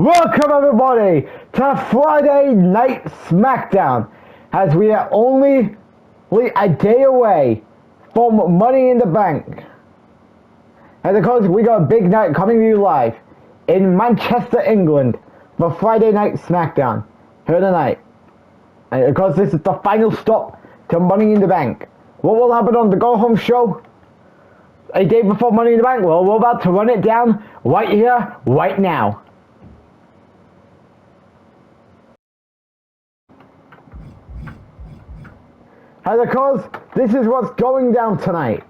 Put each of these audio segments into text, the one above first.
Welcome everybody to Friday Night Smackdown, as we are only a day away from Money in the Bank. And of course we got a big night coming to you live in Manchester, England for Friday Night Smackdown here tonight. And of course this is the final stop to Money in the Bank. What will happen on the Go Home show a day before Money in the Bank? Well, we're about to run it down right here, right now. And of course, this is what's going down tonight.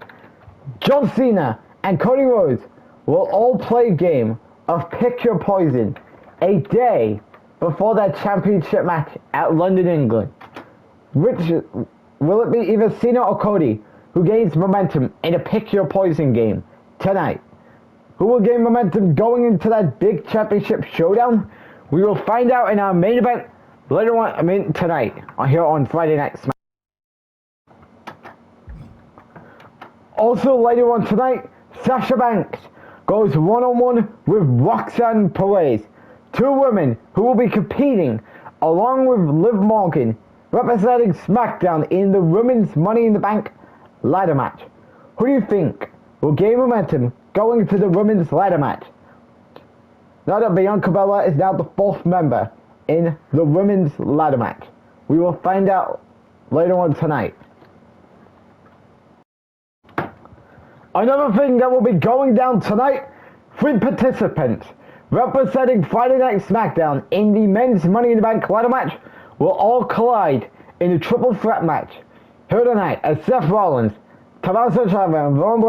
John Cena and Cody Rhodes will all play a game of Pick Your Poison a day before their championship match at London, England. Which will it be either Cena or Cody who gains momentum in a Pick Your Poison game tonight? Who will gain momentum going into that big championship showdown? We will find out in our main event later on, tonight, here on Friday Night SmackDown. Also later on tonight, Sasha Banks goes one-on-one with Roxanne Perez, two women who will be competing along with Liv Morgan, representing SmackDown in the Women's Money in the Bank ladder match. Who do you think will gain momentum going into the Women's ladder match? Now that Bianca Belair is now the fourth member in the Women's ladder match. We will find out later on tonight. Another thing that will be going down tonight, 3 participants representing Friday Night Smackdown in the Men's Money in the Bank ladder match will all collide in a triple threat match here tonight, as Seth Rollins, Tommaso and Bron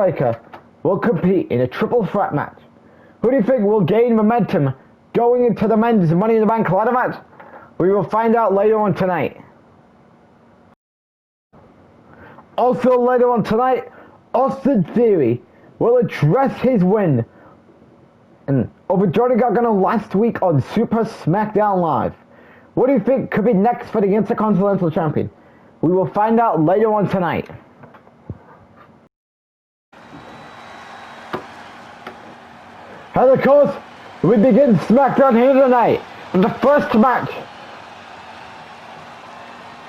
will compete in a triple threat match. Who do you think will gain momentum going into the Men's Money in the Bank ladder match? We will find out later on tonight. Also later on tonight, Austin Theory will address his win over Johnny Gargano last week on Super Smackdown Live. What do you think could be next for the Intercontinental Champion? We will find out later on tonight. And of course, we begin Smackdown here tonight with the first match.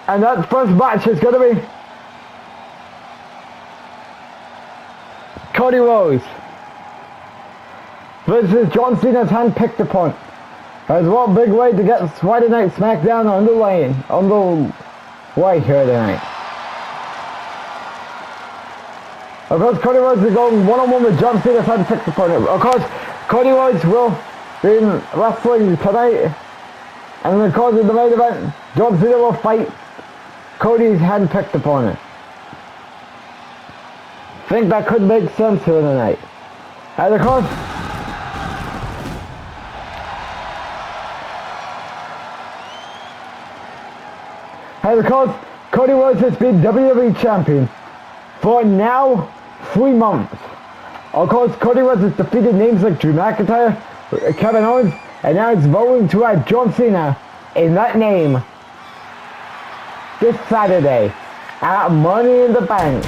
And that first match is going to be Cody Rhodes versus John Cena's hand-picked opponent. As well, big way to get Friday Night Smackdown on the way here tonight. Of course, Cody Rhodes is going one-on-one with John Cena's hand-picked opponent. Of course, Cody Rhodes will be wrestling tonight. And of course, in the main event, John Cena will fight Cody's hand-picked opponent. I think that could make sense here tonight. And of course, Cody Rhodes has been WWE Champion for now 3 months. Of course, Cody Rhodes has defeated names like Drew McIntyre, Kevin Owens, and now it's voting to add John Cena in that name this Saturday at Money in the Bank.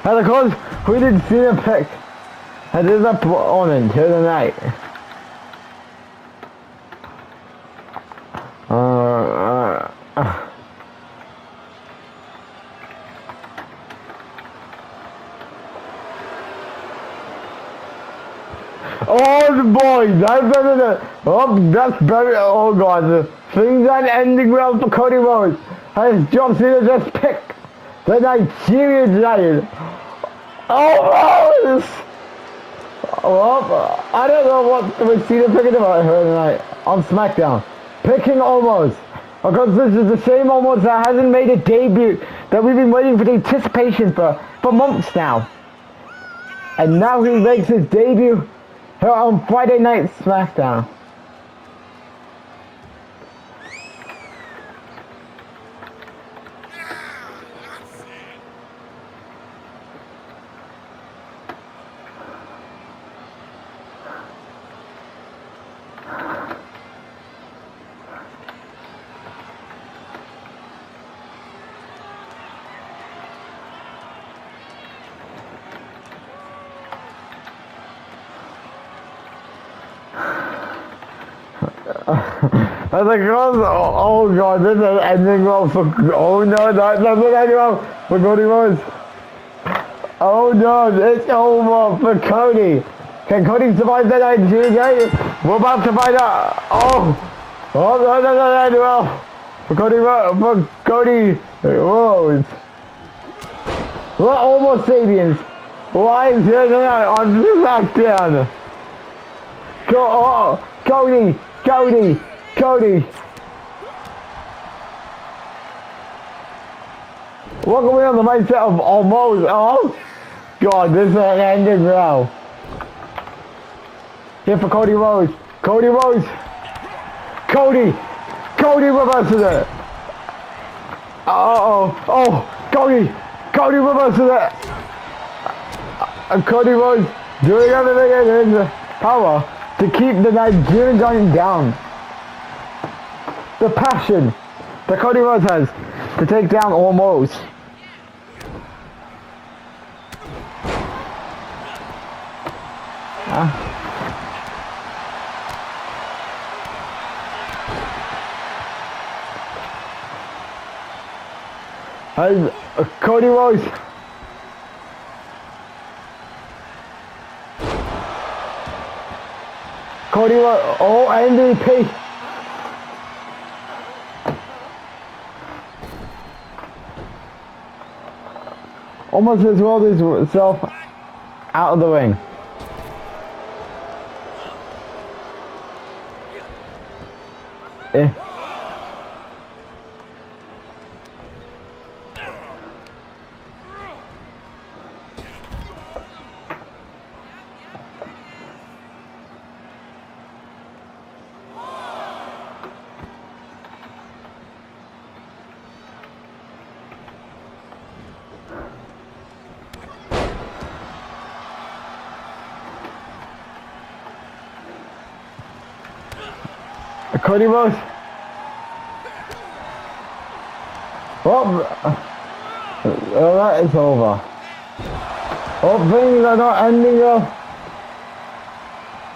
And of course, we didn't see the pick. And there's a opponent here tonight. Oh boy, that's better. That's better. Oh god, things aren't ending well for Cody Rhodes. As John Cena just picked the Nigerian Giant. Oh, Rhodes! Well, I don't know what we're picking about here tonight on SmackDown. Picking Omos. Because this is the same Omos that hasn't made a debut that we've been waiting for the anticipation for months now. And now he makes his debut here on Friday Night Smackdown. I was like, oh god, this is ending well for, oh no, that's not ending well for Cody Rhodes. Oh no, it's over for Cody. Can Cody survive the night game? We're about to find out. Oh no, that's ending well for Cody Rhodes. We're almost Sabians. Why is here tonight on SmackDown? Cody. Welcome in on the mindset of almost. Oh god, this is an ending now. Here for Cody Rhodes. Cody reverses it. Cody reverses it. Cody Rhodes doing everything in his power to keep the Nigerian Giant down. The passion that Cody Rhodes has to take down almost. Cody Rhodes. Oh, MVP. Almost has rolled himself out of the ring. Cody Rhodes. That is over. Things are not ending up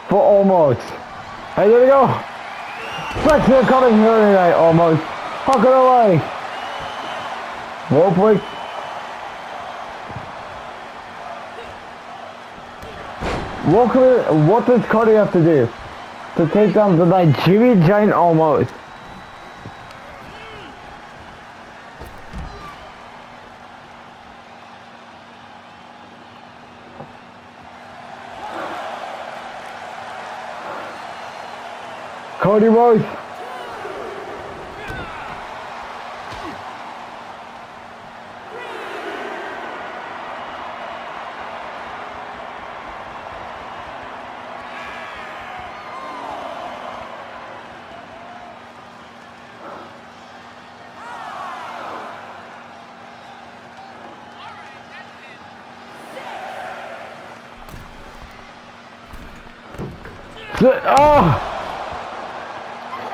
for almost. Hey, there we go. Becky coming here tonight, almost. Fuck it away. Roll break. What does Cody have to do to take down the Nigerian Giant almost? Cody Rhodes.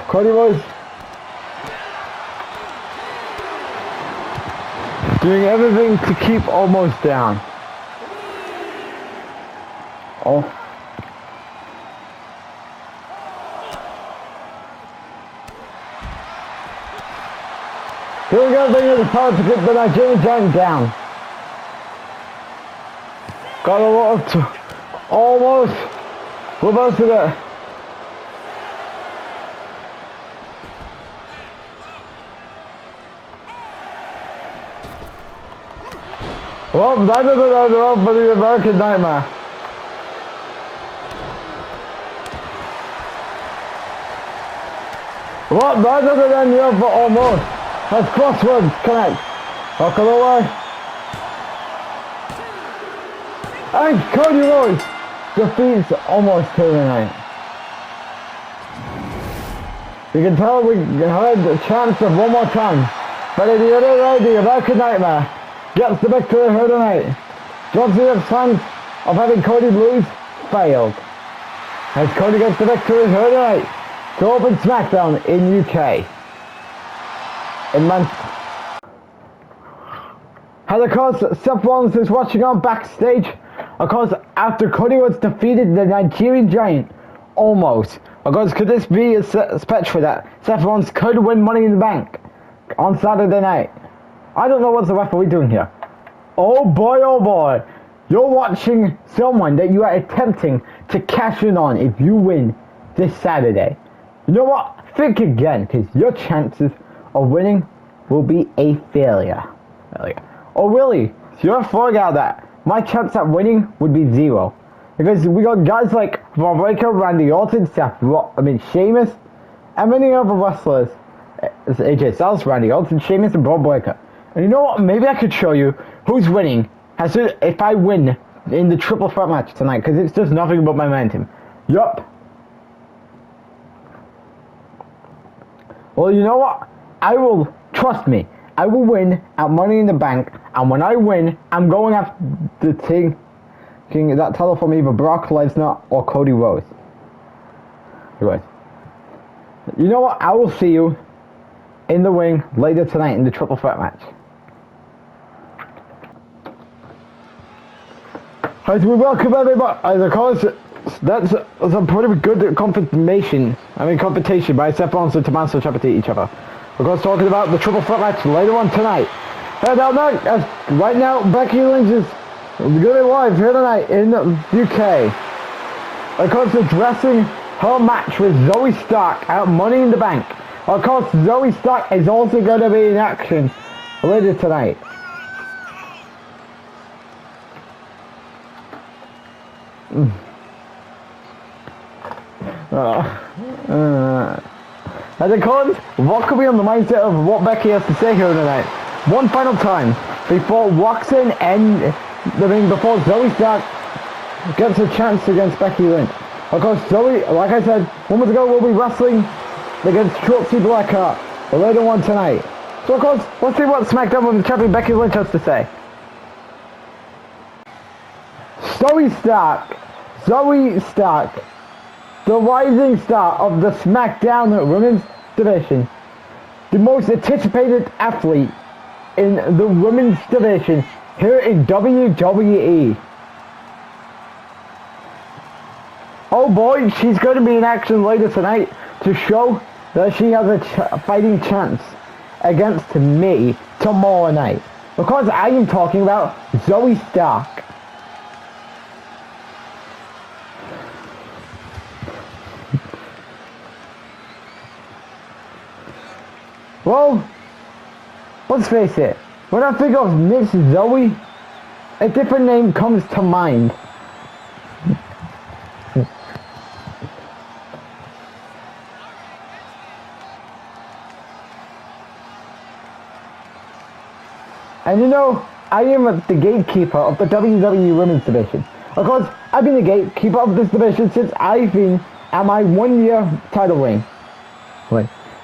Cody Rhodes doing everything to keep almost down. Doing everything in his power to keep the Nigerian Giant down. Got a lot of almost reverse to that. Well, that is another one for the American Nightmare. Well, that is another one for almost. That's crosswords connect. Walk away. And Cody Rhodes defeats almost here tonight. You can tell we heard the chance of one more time. But at the other way, the American Nightmare gets the victory here tonight. John Cena's plans of having Cody lose failed. As Cody gets the victory here tonight to open Smackdown in UK. And of course, Seth Rollins is watching on backstage. Of course, after Cody was defeated the Nigerian Giant, almost. Of course, could this be a sketch for that? Seth Rollins could win Money in the Bank on Saturday night. I don't know what's the referee doing here. Oh boy, you're watching someone that you are attempting to cash in on if you win this Saturday. You know what? Think again, because your chances of winning will be a failure. Oh really? So you're throwing out that my chance at winning would be 0. Because we got guys like Bron Breakker, Randy Orton, Sheamus, and many other wrestlers. It's AJ Styles, Randy Orton, Sheamus, and Bron Breakker. And you know what? Maybe I could show you who's winning if I win in the triple threat match tonight. Because it's just nothing but momentum. Yup. Well, you know what? Trust me, I will win at Money in the Bank. And when I win, I'm going after the taking that title from either Brock Lesnar or Cody Rhodes. Anyway, you know what? I will see you in the ring later tonight in the triple threat match. As we welcome everybody, of course, that's a pretty good confrontation by Seth Rollins and Tommaso trying to each other. Of course, talking about the triple threat match later on tonight. And right now, Becky Lynch is going live here tonight in the UK. Of course, addressing her match with Zoey Stark at Money in the Bank. Of course, Zoey Stark is also going to be in action later tonight. And of course, what could be on the mindset of what Becky has to say here tonight? One final time before Roxanne before Zoey Stark gets a chance against Becky Lynch. Of course, Zoey, like I said, moments ago, will be wrestling against Shotzi Blackheart later on tonight. So of course, let's see what Smackdown Women's Champion Becky Lynch has to say. Zoey Stark, the rising star of the Smackdown Women's Division, the most anticipated athlete in the Women's Division here in WWE. Oh boy, she's going to be in action later tonight to show that she has a fighting chance against me tomorrow night. Because I am talking about Zoey Stark. Well, let's face it, when I think of Miss Zoey, a different name comes to mind. And you know, I am the gatekeeper of the WWE Women's Division. Of course, I've been the gatekeeper of this division since I've been at my 1-year title reign.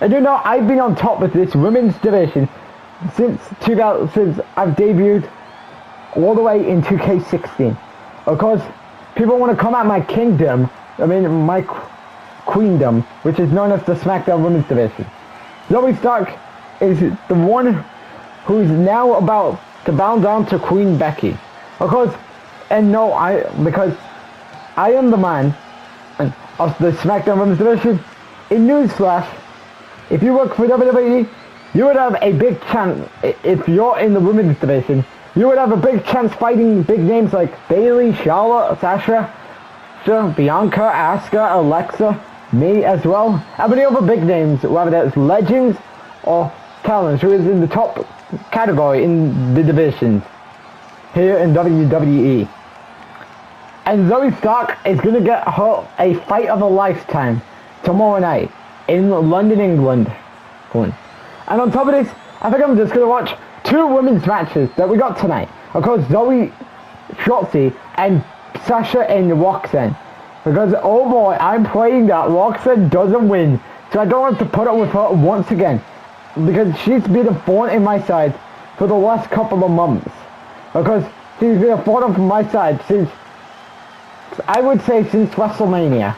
And you know, I've been on top of this women's division since I've debuted all the way in 2K16. Of course, people want to come at my kingdom, my queendom, which is known as the Smackdown Women's Division. Zoey Stark is the one who's now about to bow down to Queen Becky. Of course, because I am the man of the Smackdown Women's Division. In newsflash, if you work for WWE, you would have a big chance, if you're in the women's division, you would have a big chance fighting big names like Bayley, Charlotte, Sasha, Bianca, Asuka, Alexa, me as well, and many other big names, whether that's legends or talents, who is in the top category in the divisions here in WWE. And Zoey Stark is going to get her a fight of a lifetime tomorrow night in London, England. And on top of this, I think I'm just going to watch 2 women's matches that we got tonight. Of course, Shotzi, and Sasha and Roxanne. Because, oh boy, I'm praying that Roxanne doesn't win. So I don't have to put up with her once again. Because she's been a thorn in my side for the last couple of months. Because she's been a thorn on my side since, I would say, since WrestleMania.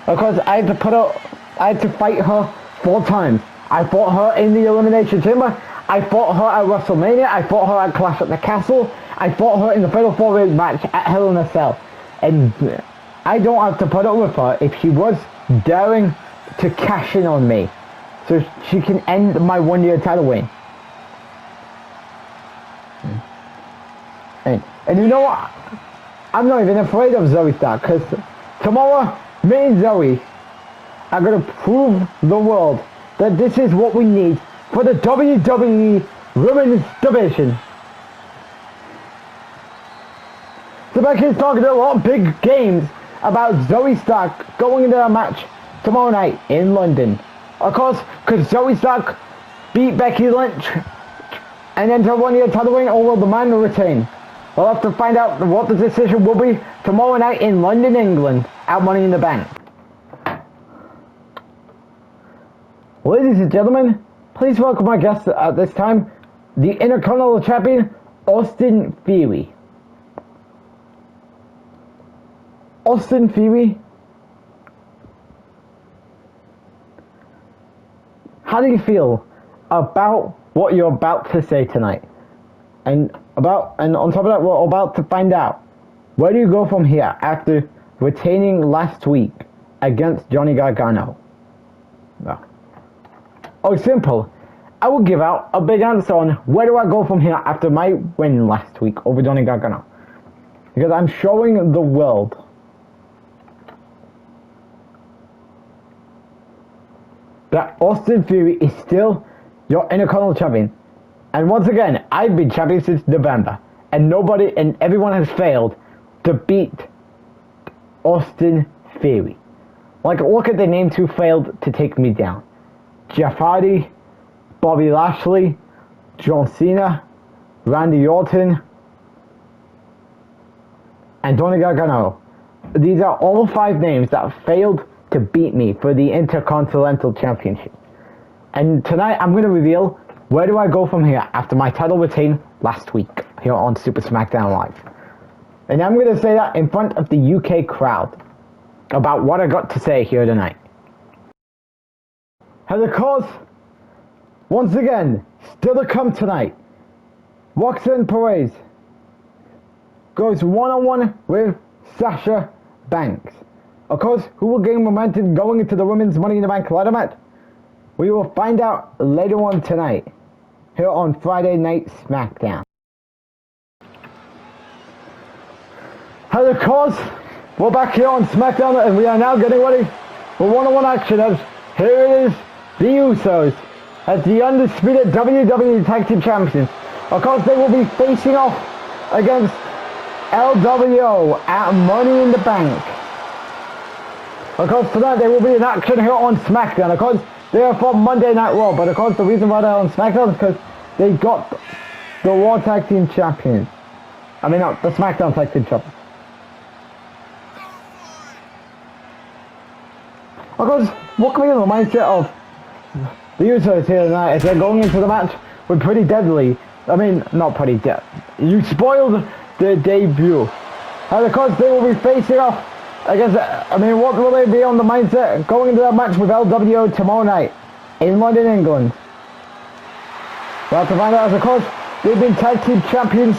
Because I had to fight her 4 times. I fought her in the Elimination Chamber. I fought her at WrestleMania. I fought her at Clash at the Castle. I fought her in the Fatal 4-Way match at Hell in a Cell. And I don't have to put up with her if she was daring to cash in on me. So she can end my 1-year title reign. And you know what? I'm not even afraid of Zoey Stark. Because tomorrow, me and Zoey are going to prove the world that this is what we need for the WWE Women's Division. So Becky's talking a lot of big games about Zoey Stark going into a match tomorrow night in London. Of course, because Zoey Stark beat Becky Lynch and enter 1-year title reign, or will the man retain? We'll have to find out what the decision will be tomorrow night in London, England, at Money in the Bank. Ladies and gentlemen, please welcome my guest at this time, the Intercontinental Champion, Austin Theory. Austin Theory, how do you feel about what you're about to say tonight? And on top of that, we're about to find out, where do you go from here after retaining last week against Johnny Gargano? Well, oh, simple. I will give out a big answer on where do I go from here after my win last week over Johnny Gargano. Because I'm showing the world that Austin Theory is still your Intercontinental Champion. And once again, I've been champion since November. And everyone has failed to beat Austin Theory. Like, look at the names who failed to take me down. Jeff Hardy, Bobby Lashley, John Cena, Randy Orton, and Johnny Gargano. These are all 5 names that failed to beat me for the Intercontinental Championship. And tonight I'm going to reveal where do I go from here after my title retain last week here on Super Smackdown Live. And I'm going to say that in front of the UK crowd about what I got to say here tonight. And of course, once again, still to come tonight, Roxanne Perez goes one-on-one with Sasha Banks. Of course, who will gain momentum going into the Women's Money in the Bank ladder match? We will find out later on tonight, here on Friday Night Smackdown. And of course, we're back here on Smackdown, and we are now getting ready for one-on-one action as here it is, the Usos, as the undisputed WWE Tag Team Champions. Of course, they will be facing off against LWO at Money in the Bank. Of course, tonight there will be an action here on SmackDown. Of course, they are from Monday Night Raw, but of course the reason why they're on SmackDown is because they got the Raw Tag Team Champions. I mean, not the SmackDown Tag Team Champions. Of course, what can we do in the mindset of the Usos here tonight as they're going into the match with Pretty Deadly. I mean, not Pretty Dead. You spoiled the debut. And of course, they will be facing off against, I mean, what will they be on the mindset going into that match with LWO tomorrow night in London, England? We'll have to find out, as of course, they've been tag team champions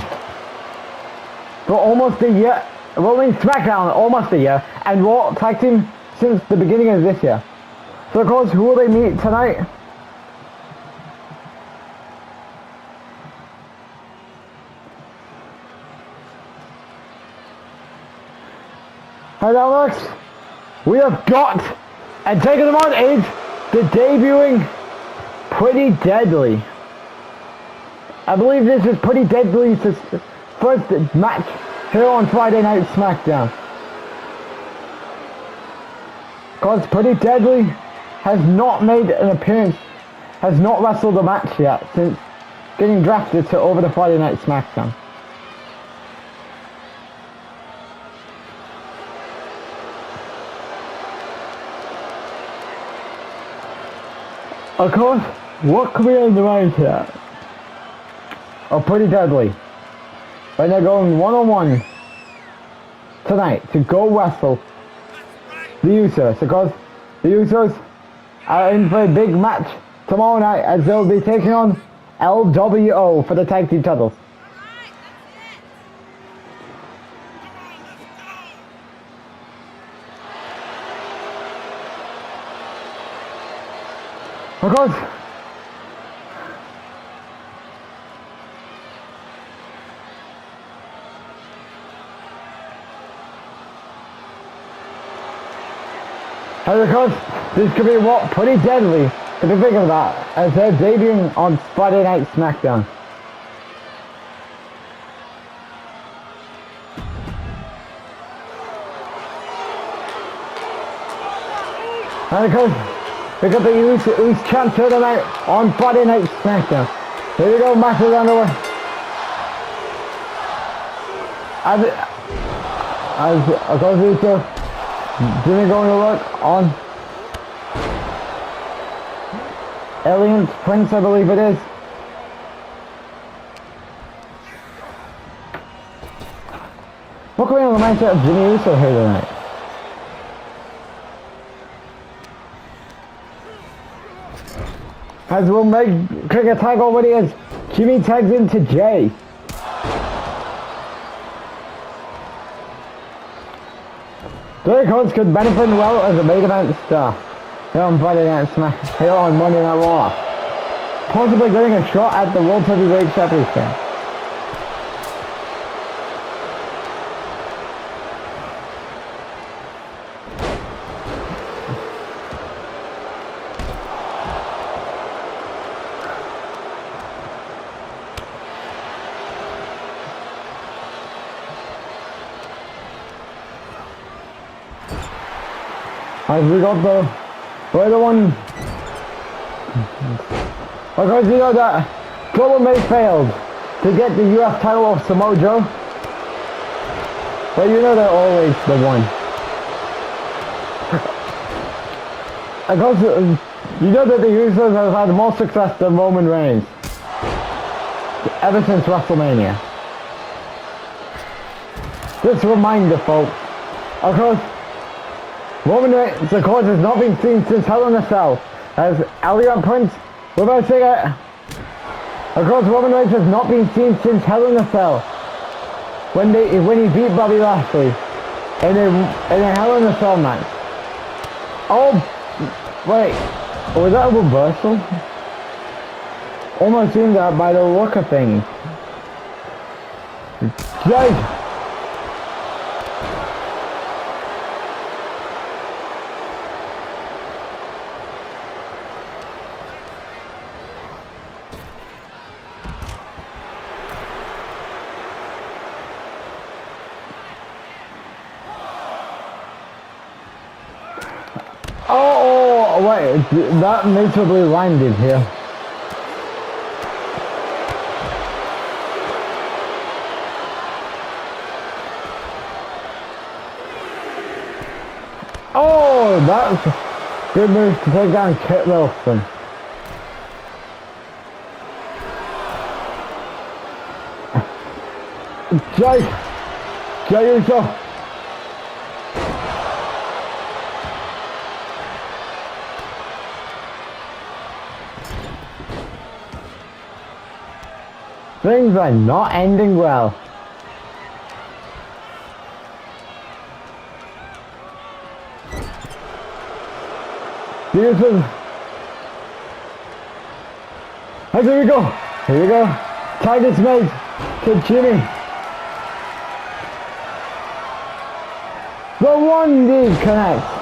for almost a year. Well, in SmackDown, almost a year, and Raw tag team since the beginning of this year. So of course, who will they meet tonight? And Alex, we have got, and taking them on is the debuting Pretty Deadly. I believe this is Pretty Deadly's first match here on Friday Night SmackDown. Because Pretty Deadly has not made an appearance, has not wrestled a match yet since getting drafted to over the Friday Night SmackDown. Of course, what can we undermine here? Oh, Pretty Deadly. When they're going one-on-one tonight to go wrestle the Usos. Because the Usos are in for a big match tomorrow night as they'll be taking on LWO for the tag team titles. Of course, this could be what Pretty Deadly could be thinking about as they're debuting on Friday Night Smackdown. And of course, we got the East Champ tonight on Friday Night Smackdown. Here we go, matches underway. As of course, Jimmy going to work on Alliance Prince, I believe it is. What can we on the mindset of Jimmy Uso here tonight? As we'll make quick a tag already as Jimmy tags into Jay. Derek Holtz could benefit well as a main event star here on Friday Night Smack, here on Monday Night Raw. Possibly getting a shot at the World Heavyweight Championship. As we got the other one. Because you know that Global May failed to get the US title of Samoa Joe. But you know they're always the one. Because you know that the Usos have had more success than Roman Reigns ever since WrestleMania. Just a reminder, folks. Of course, Roman Reigns, of course, has not been seen since Hell in a Cell. As Alliance Prince, we're about to say that. Of course, Roman Reigns has not been seen since Hell in a Cell. When he beat Bobby Lashley in a Hell in a Cell match. Oh, wait, was that a reversal? Almost seemed that by the look of things. Guys. Oh, wait, that miserably landed here. Oh, that's a good move to take down Kit Wilson. Jey Uso. Things are not ending well. Here we go. Here we go. Titus made to Jimmy. The 1D connects.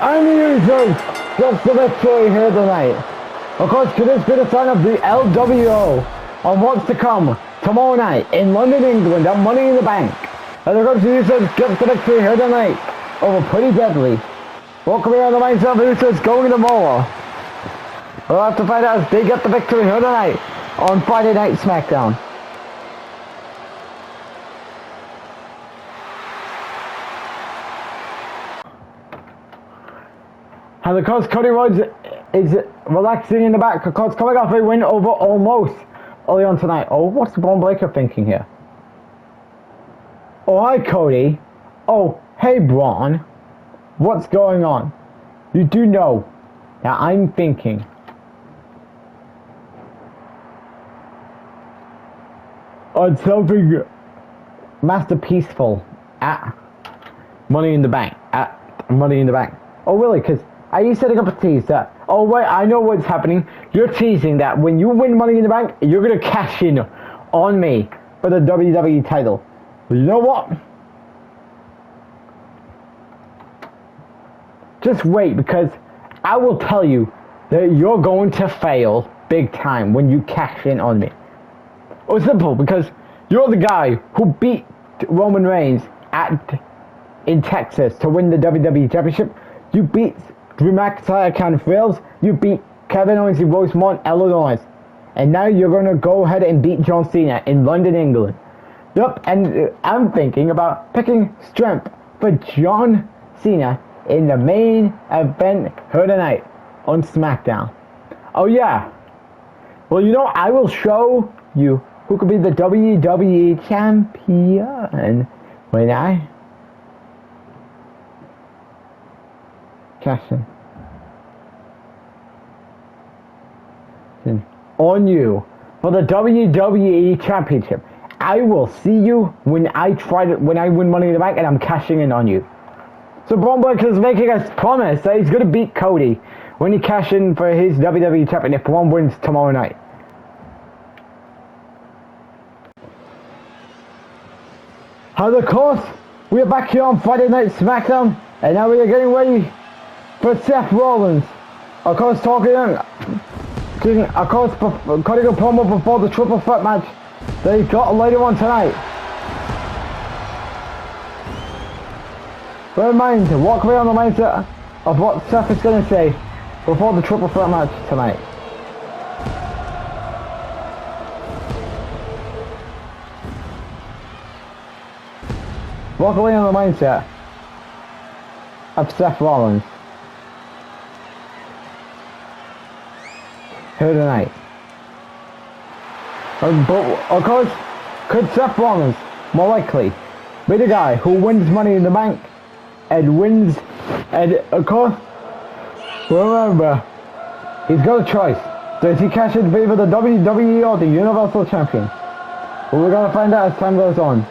And the Usos gets the victory here tonight. Of course, could this be the sign of the LWO on what's to come tomorrow night in London, England at Money in the Bank? And of course, the Usos gets the victory here tonight over Pretty Deadly. What can we on the mindset of Usos going tomorrow? We'll have to find out as they get the victory here tonight on Friday Night SmackDown. And because Cody Rhodes is relaxing in the back, because coming off a win over Almost early on tonight. Oh, what's Bron Breakker thinking here? Oh, hi, Cody. Oh, hey, Bron. What's going on? You do know that I'm thinking. On something masterpieceful at Money in the Bank. Oh, really? Because are you setting up a tease that, oh wait, I know what's happening. You're teasing that when you win Money in the Bank, you're going to cash in on me for the WWE title. Well, you know what? Just wait, because I will tell you that you're going to fail big time when you cash in on me. Oh, simple, because you're the guy who beat Roman Reigns in Texas to win the WWE Championship. You beat Drew McIntyre, Candice Wills. You beat Kevin Owens in Rosemont, Illinois. And now you're going to go ahead and beat John Cena in London, England. Yup, and I'm thinking about picking strength for John Cena in the main event here tonight on SmackDown. Oh yeah. Well, you know, I will show you who could be the WWE champion when I cash in on you for the WWE Championship. I will see you when I win Money in the Bank and I'm cashing in on you. So Bron Breakker is making us promise that he's going to beat Cody when he cashes in for his WWE Champion if Bron wins tomorrow night. And of course, we are back here on Friday Night SmackDown, and now we are getting ready for Seth Rollins. Of course, cutting a promo before the triple threat match that he got later on tonight. Bear in mind, walk away on the mindset of what Seth is going to say before the triple threat match tonight. Walk away on the mindset of Seth Rollins here tonight. But of course, could Seth Rollins more likely be the guy who wins Money in the Bank and wins, and of course, remember, he's got a choice. Does he cash in for the WWE or the Universal Champion? Well, we're gonna find out as time goes on.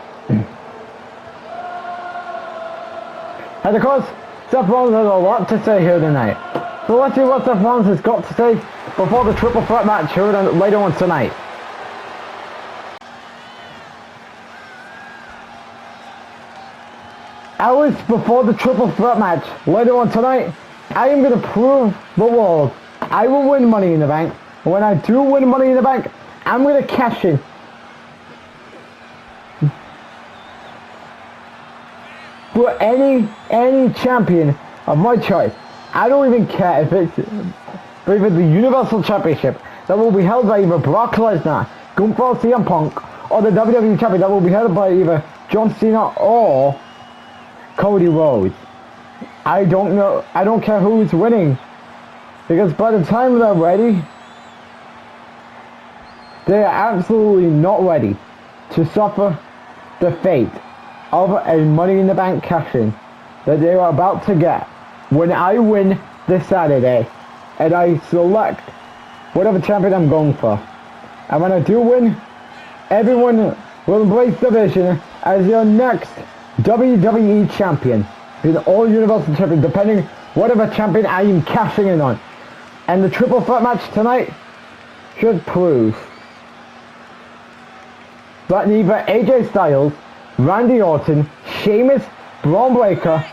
And of course, Seth Rollins has a lot to say here tonight. So let's see what Seth Rollins has got to say before the triple threat match here later on tonight. Hours before the triple threat match later on tonight, I am going to prove the world I will win Money in the Bank. And when I do win Money in the Bank, I'm going to cash in for any champion of my choice. I don't even care if it's either the Universal Championship that will be held by either Brock Lesnar, Gunther, CM Punk, or the WWE Champion that will be held by either John Cena or Cody Rhodes. I don't know. I don't care who's winning, because by the time they're ready, they are absolutely not ready to suffer the fate of a Money in the Bank cash-in that they are about to get when I win this Saturday and I select whatever champion I'm going for. And when I do win, everyone will embrace the vision as your next WWE champion, an all Universal champion, depending whatever champion I am cashing in on. And the triple threat match tonight should prove that neither AJ Styles, Randy Orton, Sheamus, Bron Breakker,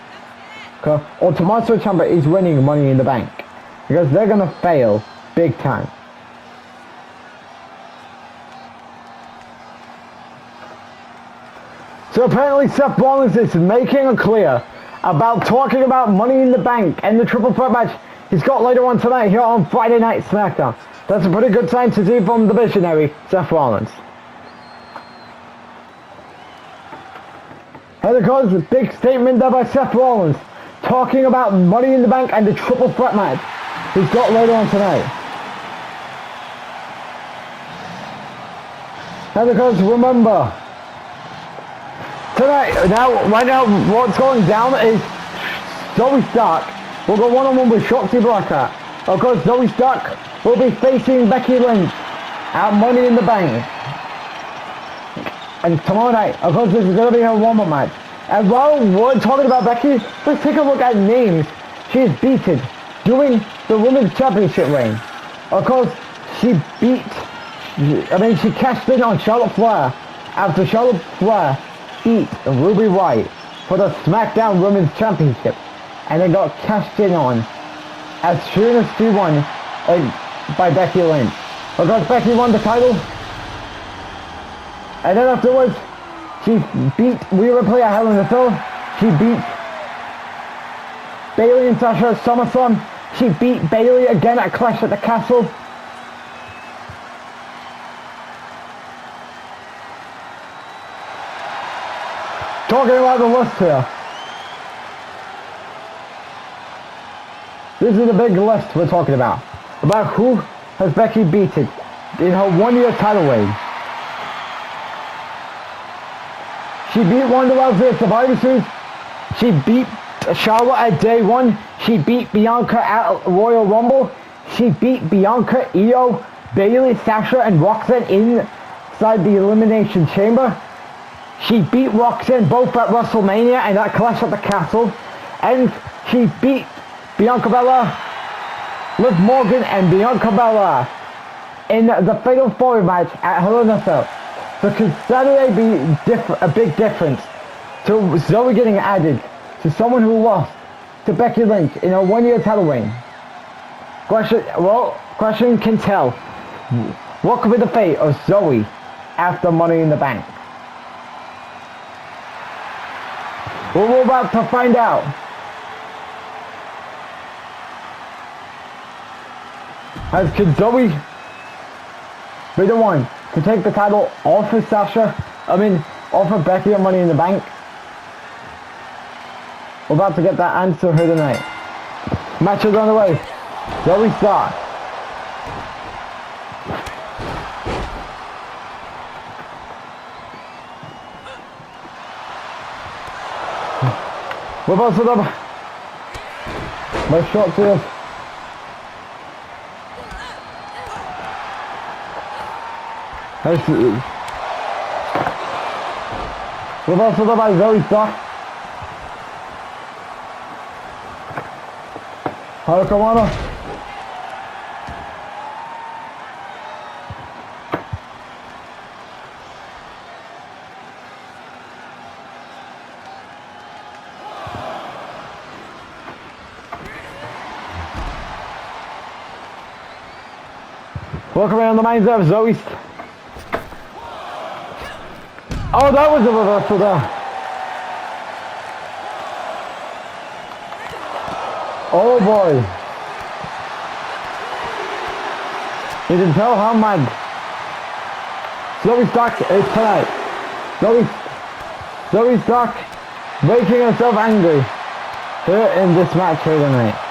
or Tommaso Ciampa is winning Money in the Bank, because they're gonna fail big time. So apparently Seth Rollins is making it clear about talking about Money in the Bank and the triple threat match he's got later on tonight here on Friday Night SmackDown. That's a pretty good sign to see from the visionary, Seth Rollins. And of course, the big statement there by Seth Rollins, talking about Money in the Bank and the triple threat match he's got later on tonight. And of course, remember, tonight, right now, what's going down is Zoey Stark will go one-on-one with Shotzi Blackheart. Of course, Zoey Stark will be facing Becky Lynch at Money in the Bank. And tomorrow night, of course, this is going to be her warm-up match. And while we're talking about Becky, let's take a look at names she's beaten during the Women's Championship reign. Of course, she cashed in on Charlotte Flair after Charlotte Flair beat Ruby Riott for the Smackdown Women's Championship. And it got cashed in on as soon as she won by Becky Lynch. Of course, Becky won the title. And then afterwards, she beat Rhea Ripley at Hell in a Cell. She beat Bayley and Sasha at SummerSlam. She beat Bayley again at Clash at the Castle. Talking about the list here. This is a big list we're talking about who has Becky beaten in her one-year title reign. She beat Ronda Rousey at Survivor Series. She beat Charlotte at Day 1. She beat Bianca at Royal Rumble. She beat Bianca, Io, Bayley, Sasha, and Roxanne inside the Elimination Chamber. She beat Roxanne both at WrestleMania and at Clash at the Castle. And she beat Bianca Belair, Liv Morgan, and Bianca Belair in the Fatal 4 match at Hell in a Cell. So could Saturday be a big difference to Zoey getting added to someone who lost to Becky Lynch in a one-year title reign? Question can tell. What could be the fate of Zoey after Money in the Bank? Well, we're about to find out. As could Zoey be the one to take the title off of off of Becky and Money in the Bank? We're about to get that answer here tonight. Match is on the way. Zoey Stark. We're about to them. My shots here. We're also the by Zoey Stark. Hurricanrana. Welcome around the minds of Zoey. Oh, that was a reversal there. Oh boy. You can tell how mad Zoey Stark is tonight. Zoey Stark making herself angry here in this match here tonight.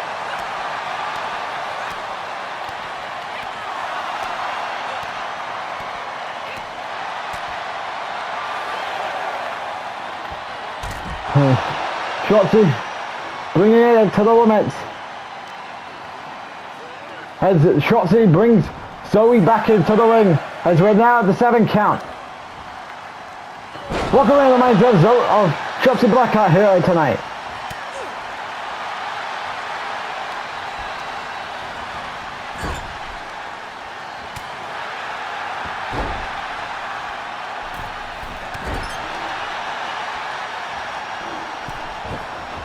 Shotzi bringing it to the limits. As Shotzi brings Zoey back into the ring as we're now at the 7 count. Welcome in the minds of Shotzi Blackheart here tonight.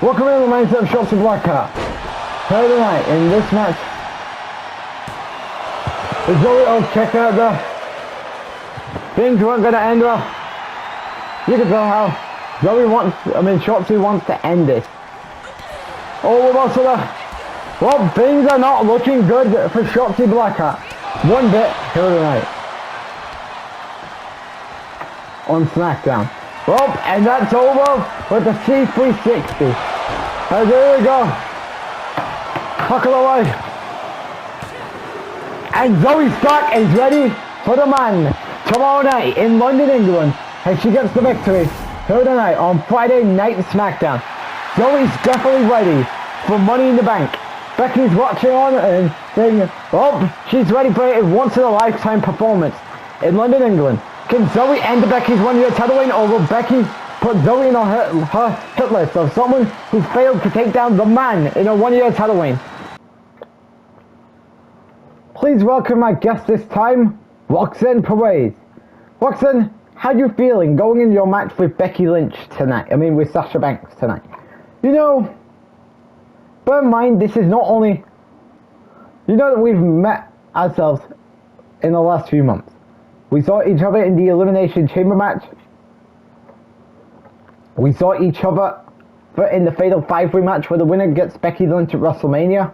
Welcome in the minds of Shotzi Blackheart here tonight in this match. Zoey, check out the things weren't going to end well. You can tell how Shotzi wants to end this. Oh, we're also things are not looking good for Shotzi Blackheart. one bit here tonight on Smackdown. Well, and that's over with the C360. And there we go. Buckle away. And Zoey Stark is ready for the man tomorrow night in London, England, and she gets the victory here tonight on Friday Night SmackDown. Zoey's definitely ready for Money in the Bank. Becky's watching on and saying, oh, she's ready for a once-in-a-lifetime performance in London, England. Can Zoey end Becky's one-year title reign, or will Becky put Zoey in her hit list of someone who failed to take down the man in a one-year title reign? Please welcome my guest this time, Roxanne Perez. Roxanne, how you feeling going into your match with Becky Lynch tonight? I mean, with Sasha Banks tonight. You know, bear in mind, this is not only... You know that we've met ourselves in the last few months. We saw each other in the Elimination Chamber match. We saw each other in the Fatal 5-Way match where the winner gets Becky Lynch at WrestleMania.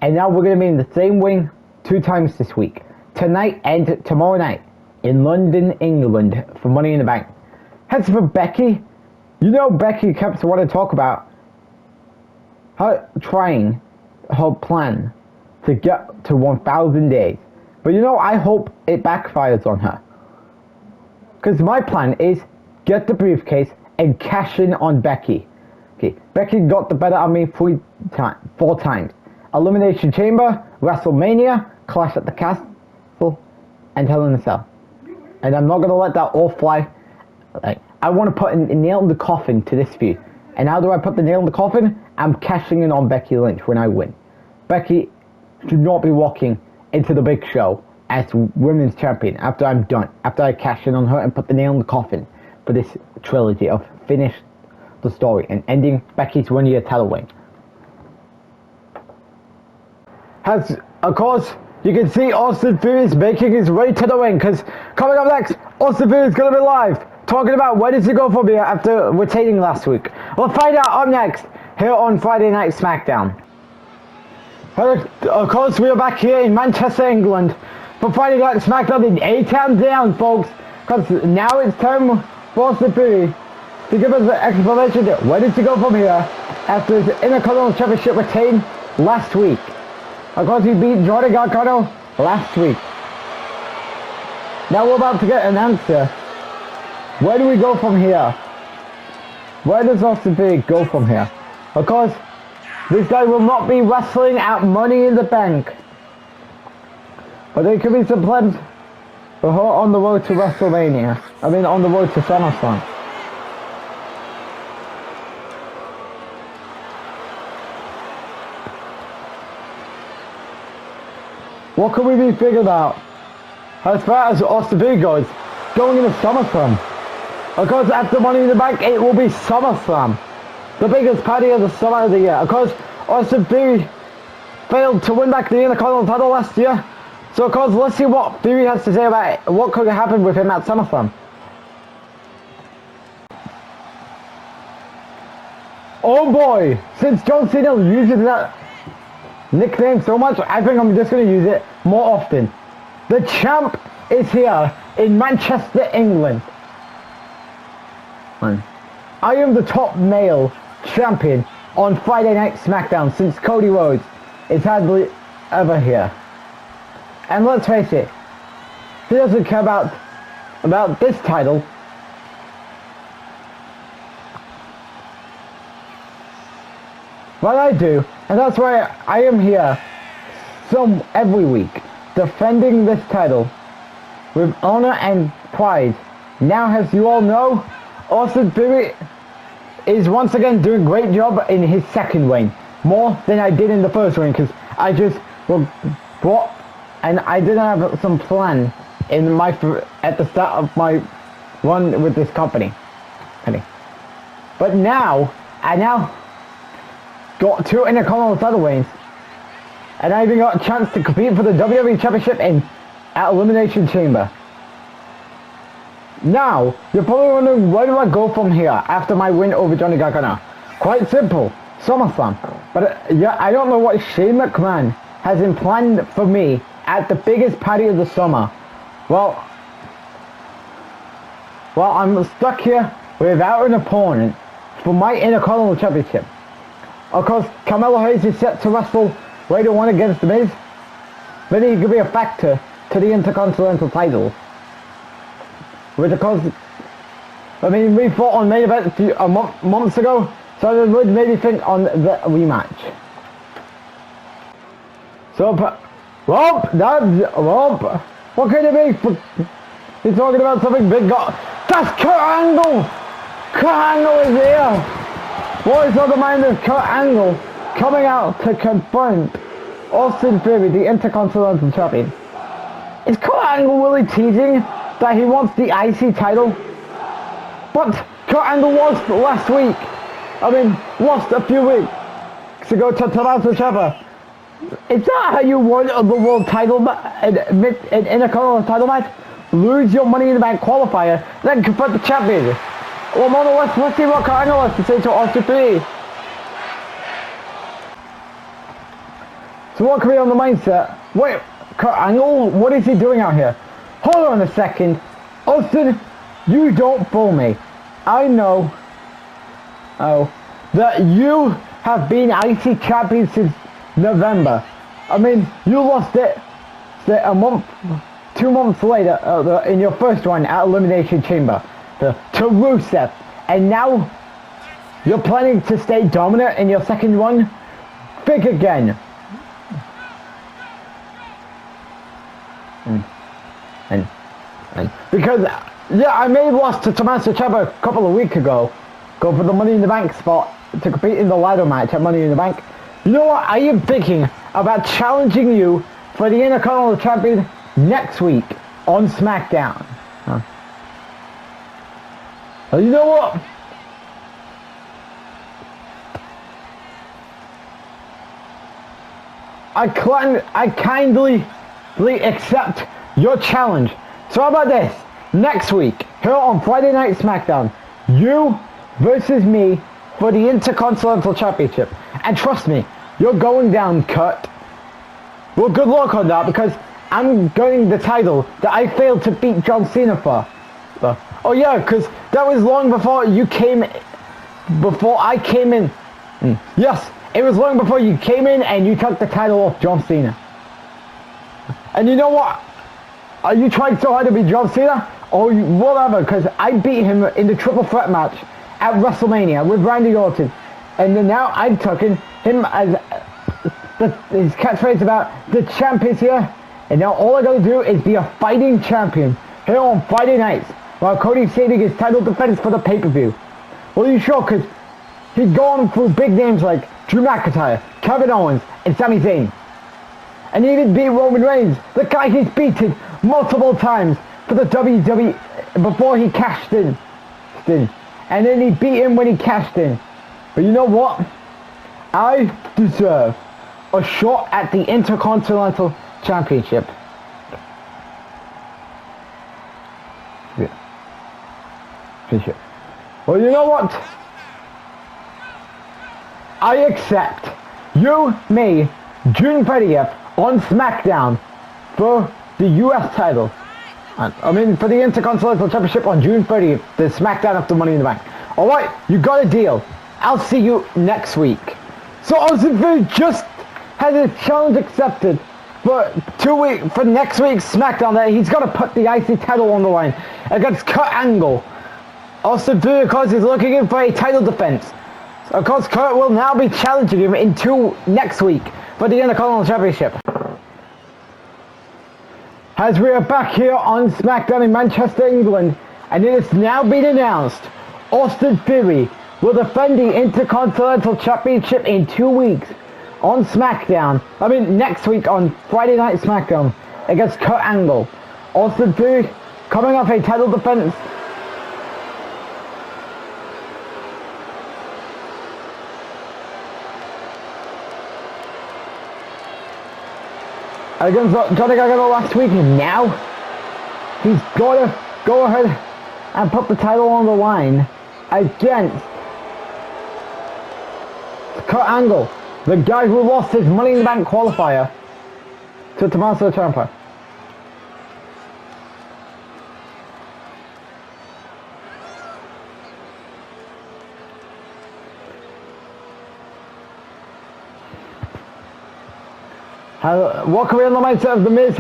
And now we're going to be in the same ring 2 times this week. Tonight and tomorrow night in London, England for Money in the Bank. As for Becky, you know Becky kept wanting to talk about her trying her plan to get to 1,000 days. But you know, I hope it backfires on her. Because my plan is get the briefcase and cash in on Becky. Okay, Becky got the better of me 4 times. Elimination Chamber, WrestleMania, Clash at the Castle, and Hell in a Cell. And I'm not going to let that all fly. I want to put a nail in the coffin to this feud. And how do I put the nail in the coffin? I'm cashing in on Becky Lynch when I win. Becky should not be walking into the big show as women's champion after I'm done. After I cash in on her and put the nail in the coffin for this trilogy of finish the story and ending Becky's one-year title reign. As, of course, you can see Austin Theory is making his way to the ring, because coming up next, Austin Theory is going to be live, talking about where does he go from here after retaining last week. We'll find out up next, here on Friday Night SmackDown. Of course, we are back here in Manchester, England, for Friday Night SmackDown in A-Town Down, folks, because now it's time for Austin Theory to give us an explanation of where does he go from here after his Intercontinental Championship retain last week. Of course, he beat Johnny Gargano last week. Now we're about to get an answer. Where do we go from here? Where does Austin Theory go from here? Of course, this guy will not be wrestling at Money in the Bank. But there could be some plans for her on the road to WrestleMania. I mean, on the road to SummerSlam. What can we be figured out as far as Austin Theory goes, going into SummerSlam? Of course, after Money in the Bank, it will be SummerSlam, the biggest party of the summer of the year. Of course, Austin Theory failed to win back the Intercontinental title last year. So, of course, let's see what Theory has to say about it, what could happen with him at SummerSlam. Oh boy, since John Cena uses that nickname so much, I think I'm just going to use it more often. The champ is here in Manchester, England. I am the top male champion on Friday Night SmackDown since Cody Rhodes is hardly ever here. And let's face it, he doesn't care about this title. But I do, and that's why I am here every week, defending this title with honor and pride. Now, as you all know, Austin Theory is once again doing a great job in his second reign, more than I did in the first reign, because I just brought, and I didn't have some plan in at the start of my run with this company. But now, I got 2 Intercontinental title reigns, and I even got a chance to compete for the WWE Championship at Elimination Chamber. Now, you're probably wondering, where do I go from here after my win over Johnny Gargano? Quite simple, SummerSlam. But yeah, I don't know what Shane McMahon has in plan for me at the biggest party of the summer. Well, I'm stuck here without an opponent for my Intercontinental Championship. Of course, Carmelo Hayes is set to wrestle later on against the Miz. But he could be a factor to the Intercontinental title. Which of course, I mean, we fought on main event months ago, so it would maybe think on the rematch. So, what could it be? He's talking about something big. That's Kurt Angle! Kurt Angle is here! What is on the mind of Kurt Angle coming out to confront Austin Theory, the Intercontinental Champion? Is Kurt Angle really teasing that he wants the IC title? But Kurt Angle lost last week. I mean, lost a few weeks ago to Tommaso Ciampa. Is that how you won the world title in Intercontinental title match? Lose your Money in the Bank qualifier, then confront the champion. Well, let's see what Kurt Angle has to say to Austin Theory. So what can be on the mindset? Wait, Kurt Angle, what is he doing out here? Hold on a second. Austin, you don't fool me. I know that you have been IC champion since November. I mean, you lost it a month, 2 months later in your first run at Elimination Chamber to Rusev. And now you're planning to stay dominant in your second run? Think again. And because, yeah, I may have lost to Tommaso Ciampa a couple of weeks ago. Go for the Money in the Bank spot to compete in the ladder match at Money in the Bank. You know what? I am thinking about challenging you for the Intercontinental Champion next week on Smackdown. Well, you know what? I kindly accept your challenge. So how about this? Next week, here on Friday Night Smackdown, you versus me for the Intercontinental Championship. And trust me, you're going down, Kurt. Well, good luck on that, because I'm getting the title that I failed to beat John Cena for. Oh yeah, because that was long before you came, before I came in. Yes, it was long before you came in and you took the title off John Cena. And you know what? Are you trying so hard to beat John Cena? Or whatever, because I beat him in the triple threat match at WrestleMania with Randy Orton. And then now I'm taking him as his catchphrase about the champ is here. And now all I gotta do is be a fighting champion here on Friday nights while Cody's saving his title defense for the pay-per-view. Well, you sure? Because he's gone through big names like Drew McIntyre, Kevin Owens, and Sami Zayn. And he even beat Roman Reigns, the guy he's beaten multiple times for the WWE before he cashed in. And then he beat him when he cashed in. But you know what? I deserve a shot at the Intercontinental Championship. Well, you know what? I accept you, me, June 30th on SmackDown for the US title. I mean, for the Intercontinental Championship on June 30th, the SmackDown after Money in the Bank. Alright, you got a deal. I'll see you next week. So Austin Theory just had a challenge accepted for next week's SmackDown that he's got to put the IC title on the line against Kurt Angle. Austin Theory, of course, is looking in for a title defense. So, of course, Kurt will now be challenging him next week for the Intercontinental Championship. As we are back here on SmackDown in Manchester, England, and it has now been announced, Austin Theory will defend the Intercontinental Championship in 2 weeks on SmackDown. I mean, next week on Friday Night SmackDown against Kurt Angle. Austin Theory coming off a title defense against Johnny Gargano last week, and now he's got to go ahead and put the title on the line against Kurt Angle, the guy who lost his Money in the Bank qualifier to Tommaso Ciampa. Walking away on the mindset of the Miz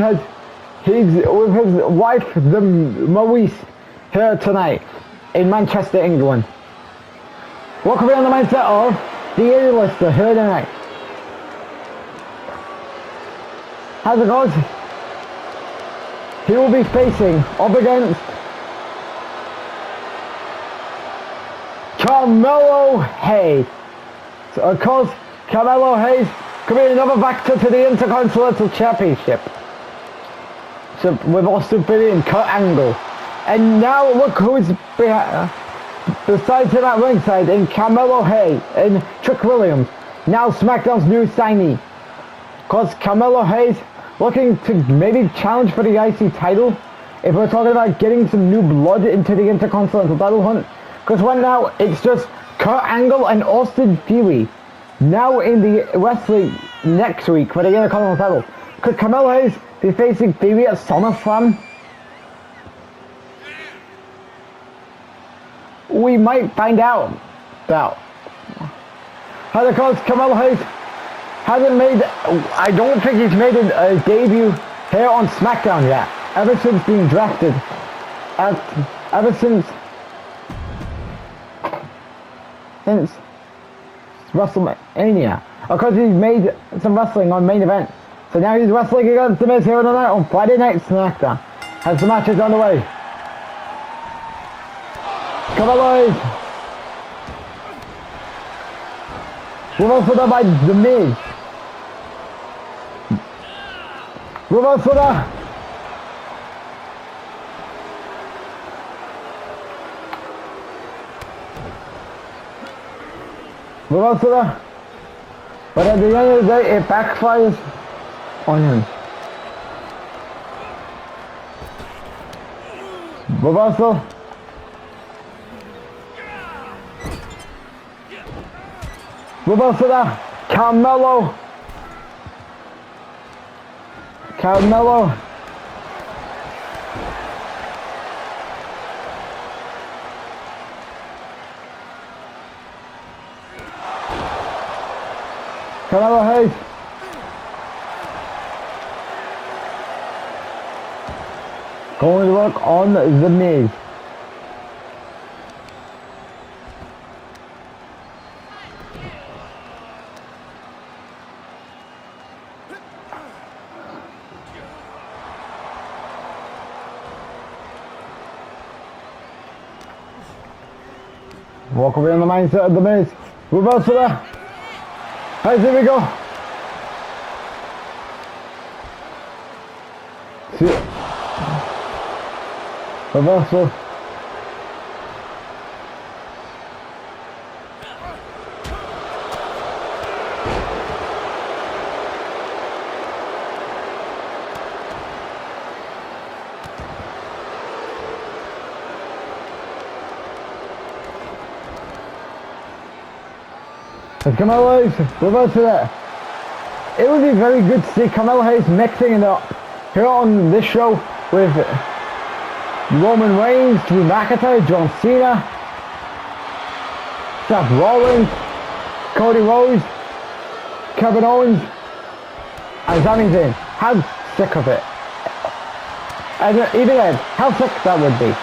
he's with his wife, the Maurice, here tonight in Manchester, England. Walking away on the mindset of the A-lister here tonight. As it goes, he will be facing up against Carmelo Hayes. So of course, Carmelo Hayes could be another factor to the Intercontinental Championship. So with Austin Theory and Kurt Angle. And now look who's besides him at ringside in Carmelo Hayes and Trick Williams. Now SmackDown's new signee. Because Carmelo Hayes looking to maybe challenge for the IC title. If we're talking about getting some new blood into the Intercontinental title hunt. Because right now it's just Kurt Angle and Austin Theory. Now in the wrestling next week for the Intercontinental title. Could Carmelo Hayes be facing Theory at SummerSlam? We might find out. How of course Carmelo Hayes hasn't made, I don't think he's made a debut here on SmackDown yet. Ever since being drafted. Ever since WrestleMania. Of course he's made some wrestling on main event. So now he's wrestling against the Miz here tonight on Friday Night SmackDown. As the match is on the way. Carmelo Hayes. Reversal there by the Miz. Reversal there. Reversal there. But at the end of the day, it backfires on him. Reversal. Reversal there. Carmelo. Carmelo. Carmelo Hayes. Going to work on the Miz. Walk away on the mindset of the Miz. Reversal there. Right, here we go. See. Reversal. Let's Carmelo Hayes, reverse to that. It would be very good to see Carmelo Hayes mixing it up here on this show with Roman Reigns, Drew McIntyre, John Cena, Seth Rollins, Cody Rhodes, Kevin Owens, and Sami Zayn. How sick of it. And even then, how sick that would be.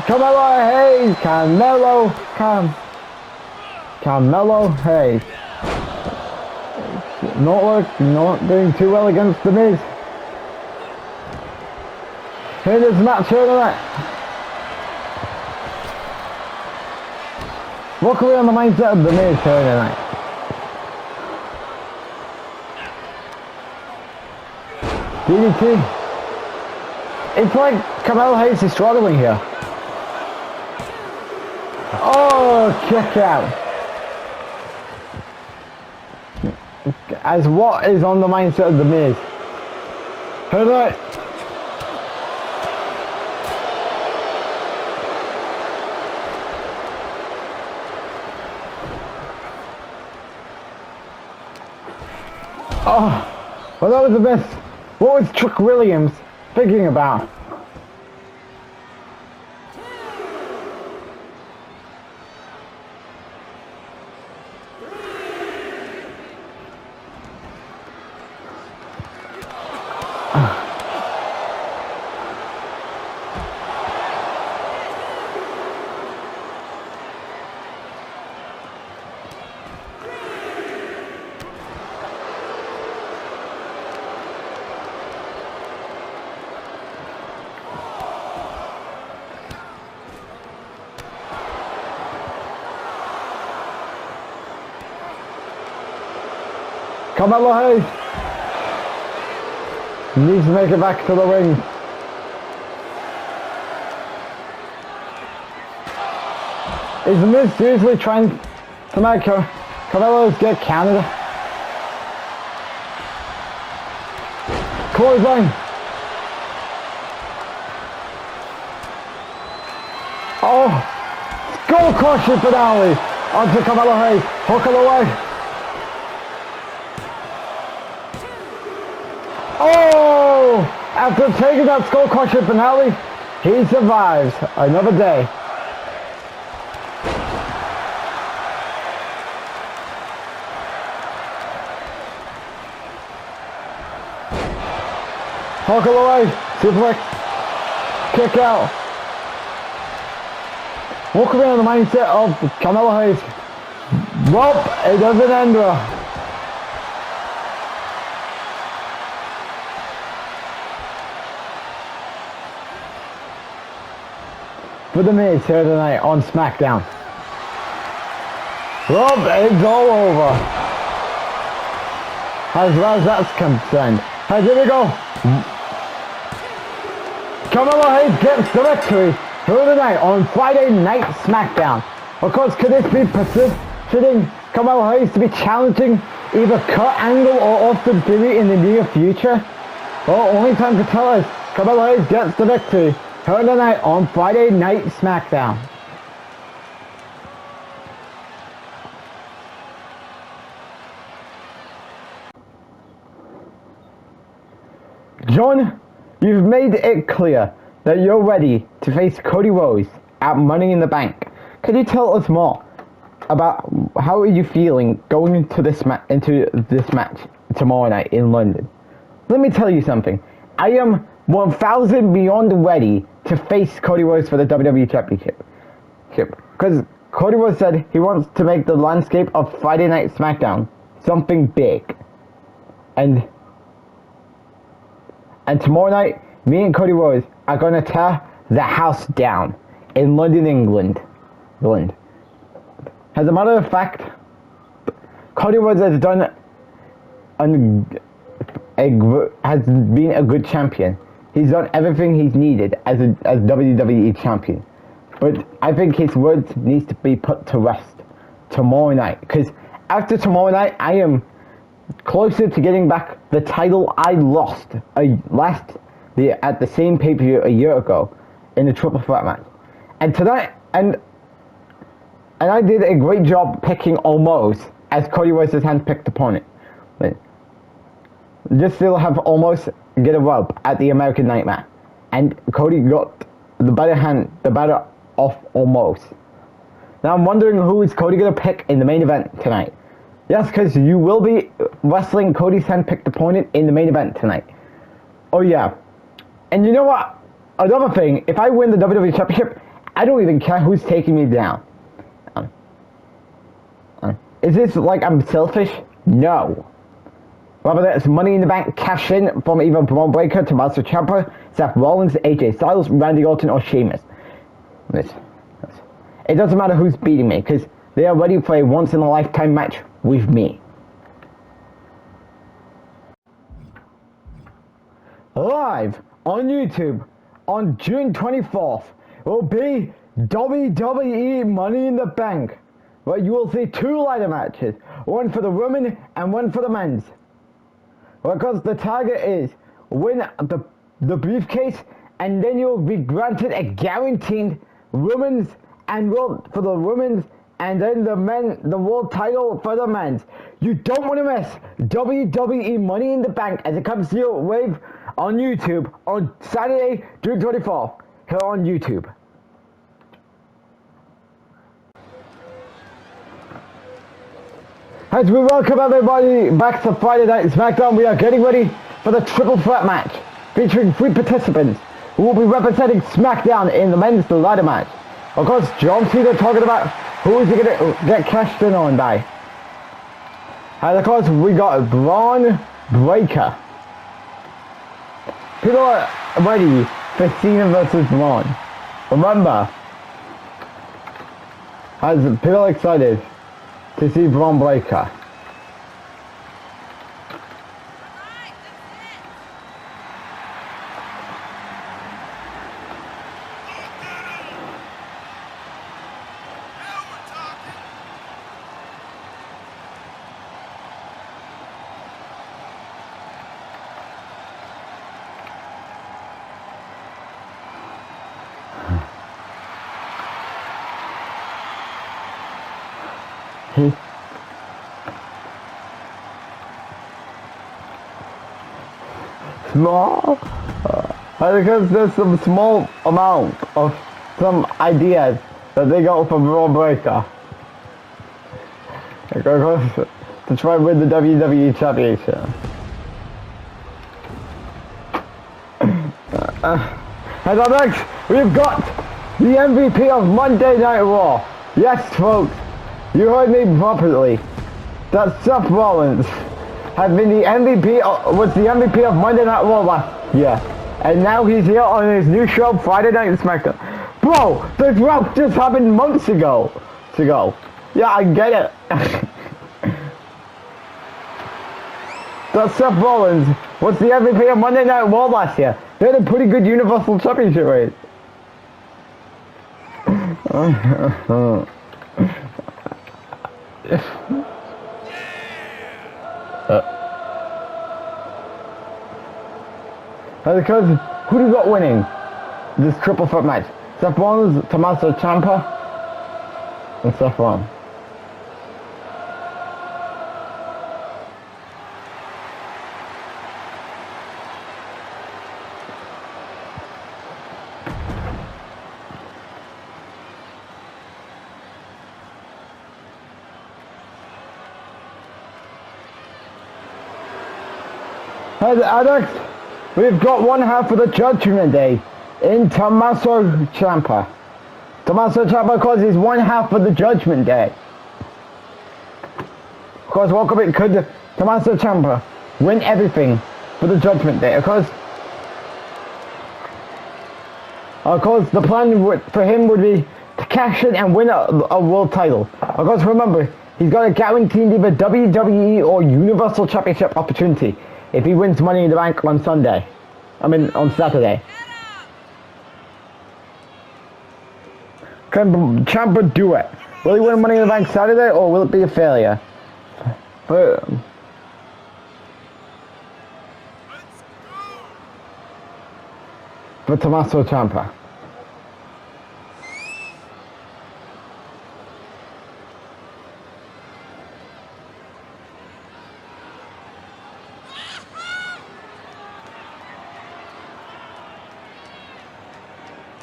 Carmelo Hayes, Carmelo Hayes. Not doing too well against the Miz. Here this match here tonight. Walk away on the mindset of the Miz here tonight. DDT. It's like Carmelo Hayes is struggling here. Oh, kick out. As what is on the mindset of the Miz? Here tonight. Oh. Oh, that was a miss. What was Trick Williams thinking about? Carmelo Hayes needs to make it back to the ring. Is Miz seriously trying to make Carmelo get counted? Clothesline. Oh, skull crushing finale onto Carmelo Hayes. Hook of the way. Oh! After taking that skull crushing finale, he survives another day. Hook away, suplex, kick out. Walk around the mindset of Carmelo Hayes. Well, it doesn't end well. For the Miz here tonight on Smackdown. Well, it's all over. As far as that's concerned. Hey, here we go. Carmelo Hayes gets the victory through the night on Friday Night Smackdown. Of course, could this be positioning Carmelo Hayes to be challenging either Kurt Angle or Austin Theory in the near future? Well, only time to tell us. Carmelo Hayes gets the victory. Here tonight on Friday Night Smackdown. John, you've made it clear that you're ready to face Cody Rhodes at Money in the Bank. Could you tell us more about how are you feeling going into this match tomorrow night in London? Let me tell you something. I am 1,000 beyond ready to face Cody Rhodes for the WWE Championship. Because Cody Rhodes said he wants to make the landscape of Friday Night SmackDown something big. And tomorrow night, me and Cody Rhodes are going to tear the house down in London, England. As a matter of fact, Cody Rhodes has been a good champion. He's done everything he's needed as WWE champion. But I think his words needs to be put to rest tomorrow night. Because after tomorrow night, I am closer to getting back the title I lost at the same pay-per-view a year ago in the triple threat match. And tonight, and I did a great job picking Omos as Cody Rhodes' hand-picked opponent. Just still have Omos get a rub at the American Nightmare. And Cody got the better of Omos. Now I'm wondering who is Cody going to pick in the main event tonight. Yes, because you will be wrestling Cody's hand-picked opponent in the main event tonight. Oh yeah. And you know what? Another thing, if I win the WWE Championship, I don't even care who's taking me down. Is this like I'm selfish? No. Whether that's Money in the Bank cash in from either Bron Breakker, Tommaso Ciampa, Seth Rollins, AJ Styles, Randy Orton, or Sheamus. It doesn't matter who's beating me, because they are ready for a once-in-a-lifetime match with me. Live on YouTube on June 24th will be WWE Money in the Bank, where you will see two ladder matches, one for the women and one for the men's. Because the target is win the briefcase, and then you'll be granted a guaranteed women's and for the women's And then the world title for the men's. You don't want to miss WWE Money in the Bank as it comes to your wave on YouTube on Saturday, June 24th, here on YouTube. As we welcome everybody back to Friday Night Smackdown, we are getting ready for the triple threat match, featuring 3 participants who will be representing Smackdown in the men's ladder match. Of course, John Cena talking about who is he going to get cashed in on by. And of course, we got Bron Breakker. People are ready for Cena versus Bron. Remember, as people are excited to see Bron Breakker. Small? Because there's some small amount of some ideas that they got from Bron Breakker. To try and win the WWE Championship. And up next, we've got the MVP of Monday Night Raw. Yes, folks, you heard me properly. That Seth Rollins has been the MVP, was the MVP of Monday Night Raw last year. And now he's here on his new show, Friday Night Smackdown. Bro, the drought just happened months ago. Yeah, I get it. That Seth Rollins was the MVP of Monday Night Raw last year. They had a pretty good Universal Championship race. Because who do you got winning this triple threat match? Seth Rollins, Tommaso, Ciampa, and Seth Rollins. As Alex, we've got one half of the Judgment Day in Tommaso Ciampa. Tommaso Ciampa causes one half of the Judgment Day. Of course, welcome it could Tommaso Ciampa win everything for the Judgment Day. Of course, the plan for him would be to cash in and win a world title. Of course, remember, he's got a guaranteed either WWE or Universal Championship opportunity if he wins Money in the Bank on Saturday. Can Ciampa do it? Will he win Money in the Bank Saturday, or will it be a failure? For Tommaso Ciampa.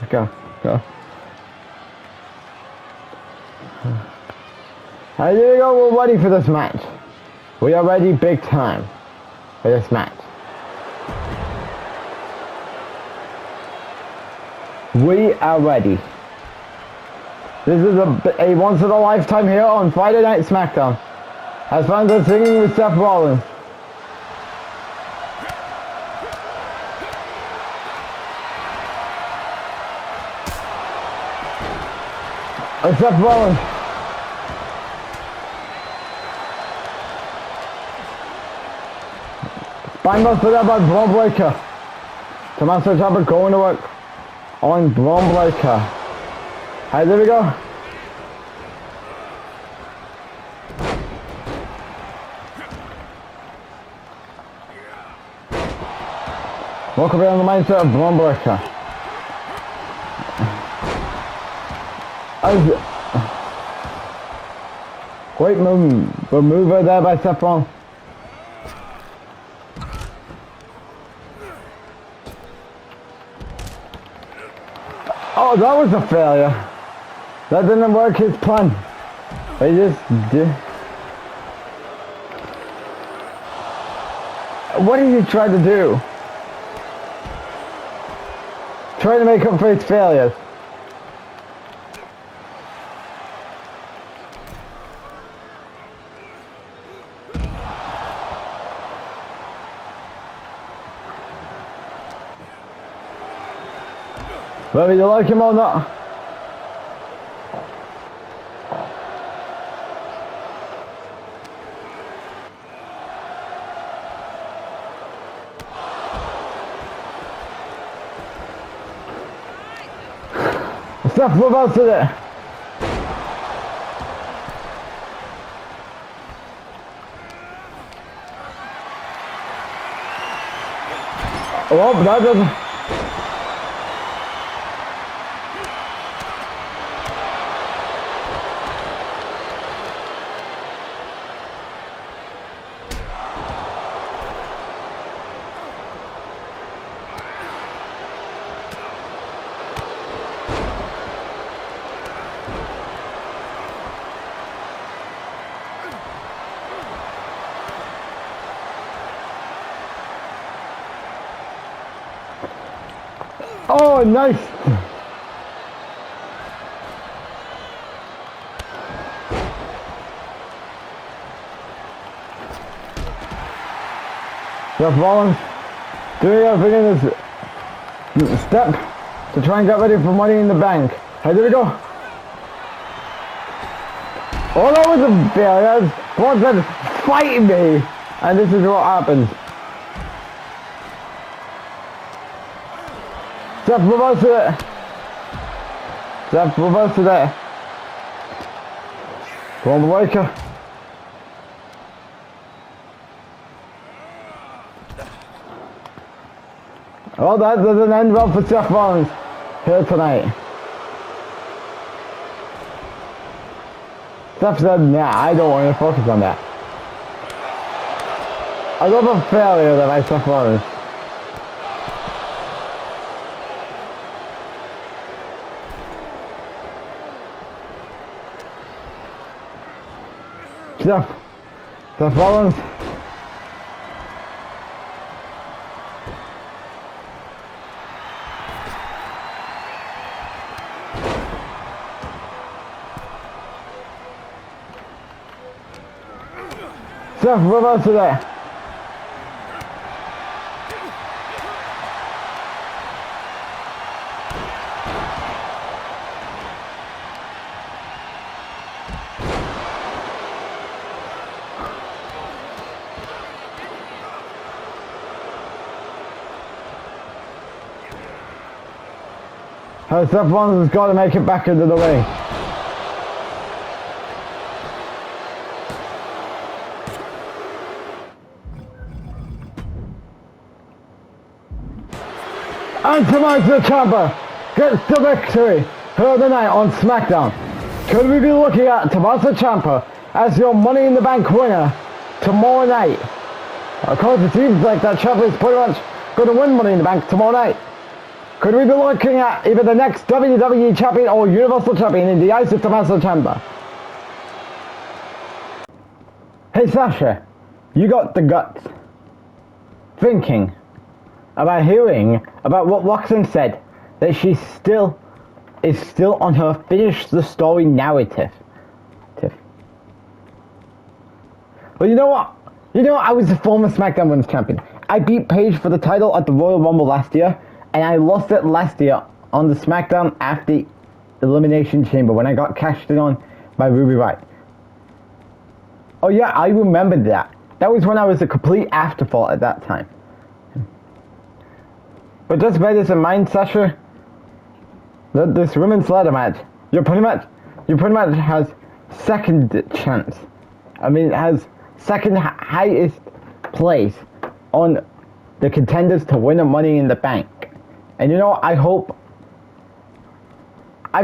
Go. And here we go, we're ready for this match. We are ready big time for this match. We are ready. This is a once in a lifetime here on Friday Night Smackdown. As fans are singing with Seth Rollins. And Seth Rollins. Spinebuster there by Bron Breakker. Tommaso Ciampa going to work on Bron Breakker. Alright, there we go. Welcome on the mindset of Bron Breakker. Great maneuver there by Seth Rollins. Oh, that was a failure. That didn't work his plan. He just did. What did he try to do? Trying to make up for his failures. Whether you like him or not. Seth reversed it. Oh, that doesn't. Oh, nice! Seth Rollins doing everything in this step to try and get ready for Money in the Bank. Hey, there we go. Oh, that was a failure. Bron said, fight me! And this is what happens. Seth reversed it. Seth reversed it. Go on the waker. Oh, that doesn't end well for Seth Rollins here tonight. Seth said, nah, I don't want to focus on that. I love a failure that by Seth Rollins. Seth Rollins. Seth reverse to there. Seth Rollins has got to make it back into the ring. And Tommaso Ciampa gets the victory for the night on SmackDown. Could we be looking at Tommaso Ciampa as your Money in the Bank winner tomorrow night? Of course, it seems like that Ciampa is pretty much going to win Money in the Bank tomorrow night. Could we be looking at either the next WWE Champion or Universal Champion in the eyes of Tommaso Ciampa? Hey Sasha, you got the guts thinking about hearing about what Roxanne said, that she is still on her finish the story narrative. Well, you know what? I was the former SmackDown Women's Champion. I beat Paige for the title at the Royal Rumble last year, and I lost it last year on the SmackDown after Elimination Chamber when I got cashed in on by Ruby Riott. Oh yeah, I remembered that. That was when I was a complete afterthought at that time. But just bear this in mind, Sasha, that this women's ladder match, you pretty much has second chance. I mean, it has second highest place on the contenders to win a Money in the Bank. And you know, I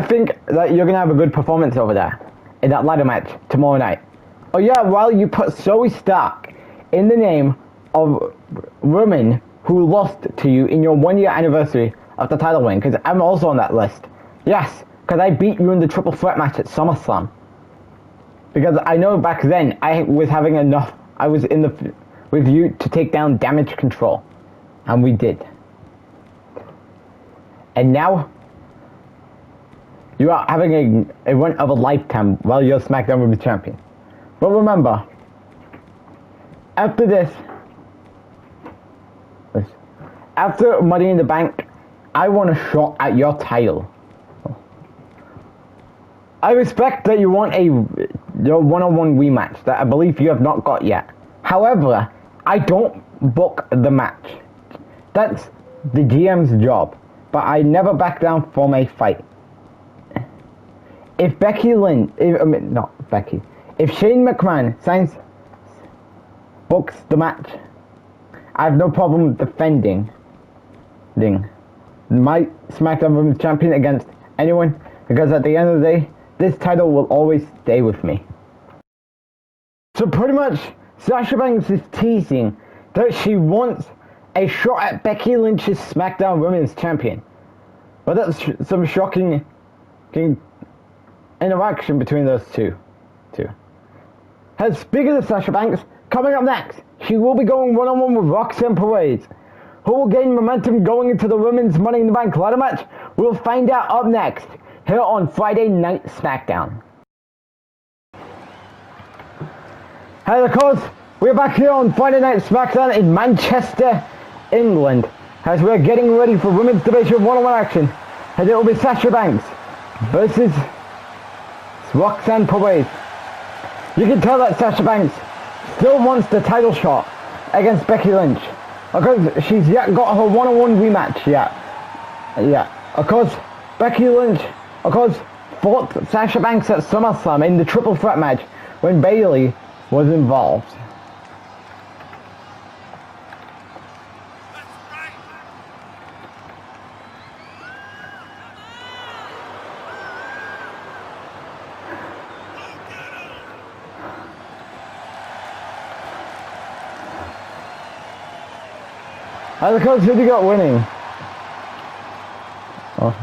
think that you're going to have a good performance over there in that ladder match tomorrow night. Oh yeah, well, you put Zoey Stark in the name of women who lost to you in your 1-year anniversary of the title win, because I'm also on that list. Yes, because I beat you in the triple threat match at SummerSlam. Because I know back then I was having enough. I was in the with you to take down Damage Control, and we did. And now you are having a run of a lifetime while you're SmackDown Women's Champion. But remember, after this, after Money in the Bank, I want a shot at your title. I respect that you want your one-on-one rematch that I believe you have not got yet. However, I don't book the match. That's the GM's job. But I never back down from a fight. If Becky Lynch, if Shane McMahon books the match, I have no problem defending my SmackDown Women's Champion against anyone, because at the end of the day, this title will always stay with me. So pretty much, Sasha Banks is teasing that she wants a shot at Becky Lynch's SmackDown Women's Champion. But that's some shocking interaction between those two. Speaking of Sasha Banks, coming up next, she will be going one-on-one with Roxanne Perez, who will gain momentum going into the Women's Money in the Bank ladder match. We'll find out up next, here on Friday Night SmackDown. Hey, of course, we're back here on Friday Night SmackDown in Manchester, England, as we're getting ready for Women's Division one-on-one action, and it will be Sasha Banks versus Roxanne Perez. You can tell that Sasha Banks still wants the title shot against Becky Lynch, because she's yet got her one-on-one rematch yet. Yeah, of course, Becky Lynch, of course, fought Sasha Banks at SummerSlam in the triple threat match when Bayley was involved. And of course, who do you got winning? Oh.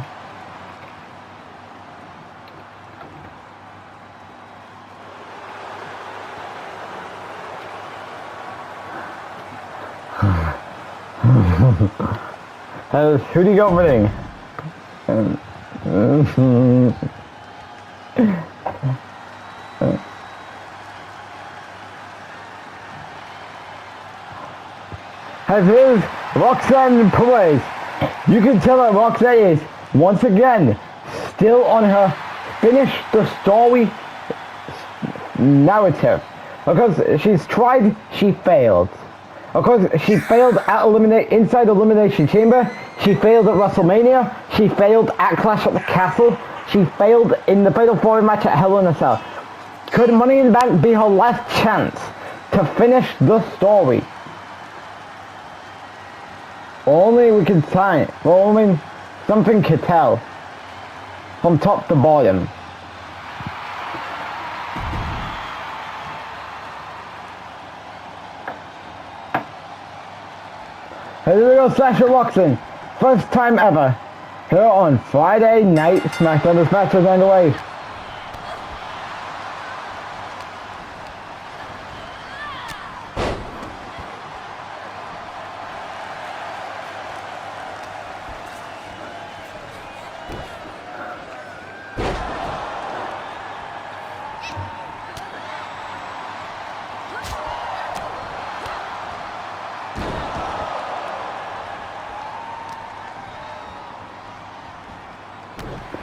Who do you got winning? As is Roxanne Perez. You can tell that Roxanne is once again still on her finish the story narrative, because she's tried, she failed. Of course, she failed at inside Elimination Chamber, she failed at WrestleMania, she failed at Clash at the Castle, she failed in the Fatal 4 match at Hell in a Cell. Could Money in the Bank be her last chance to finish the story? Only we can find, only something could tell from top to bottom. Here we go, Sasha Roxanne. First time ever here on Friday Night SmackDown. This match is underway.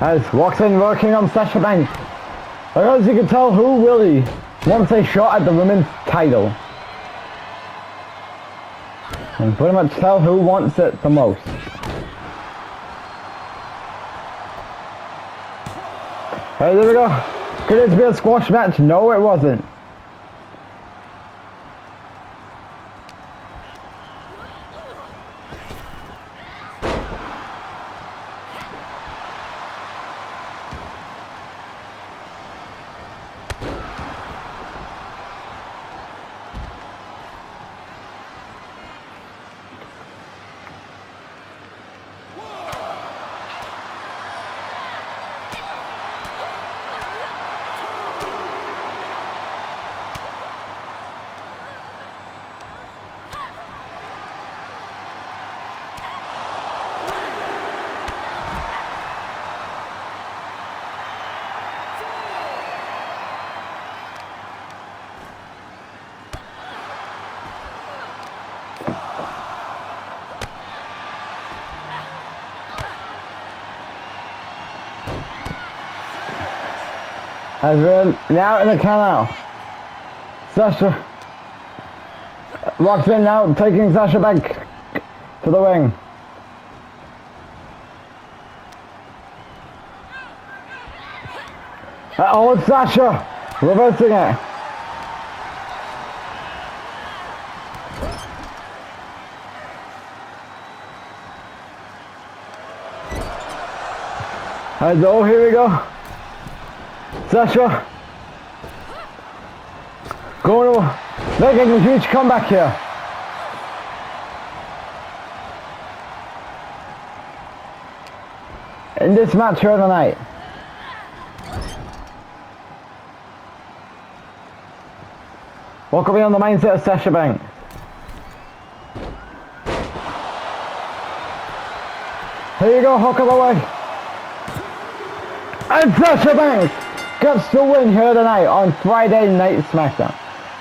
As Roxanne working on Sasha Banks. As you can tell, who really wants a shot at the women's title. And pretty much tell who wants it the most. Hey, there we go. Could this be a squash match? No, it wasn't. As we're now in the count out. Sasha. Roxanne now taking Sasha back to the ring. Oh, it's Sasha reversing it. Oh, here we go. Sasha going to making a huge comeback here. In this match here tonight. Welcome in on the mindset of Sasha Banks. Here you go, hook of the way. And Sasha Banks gets the win here tonight on Friday Night SmackDown.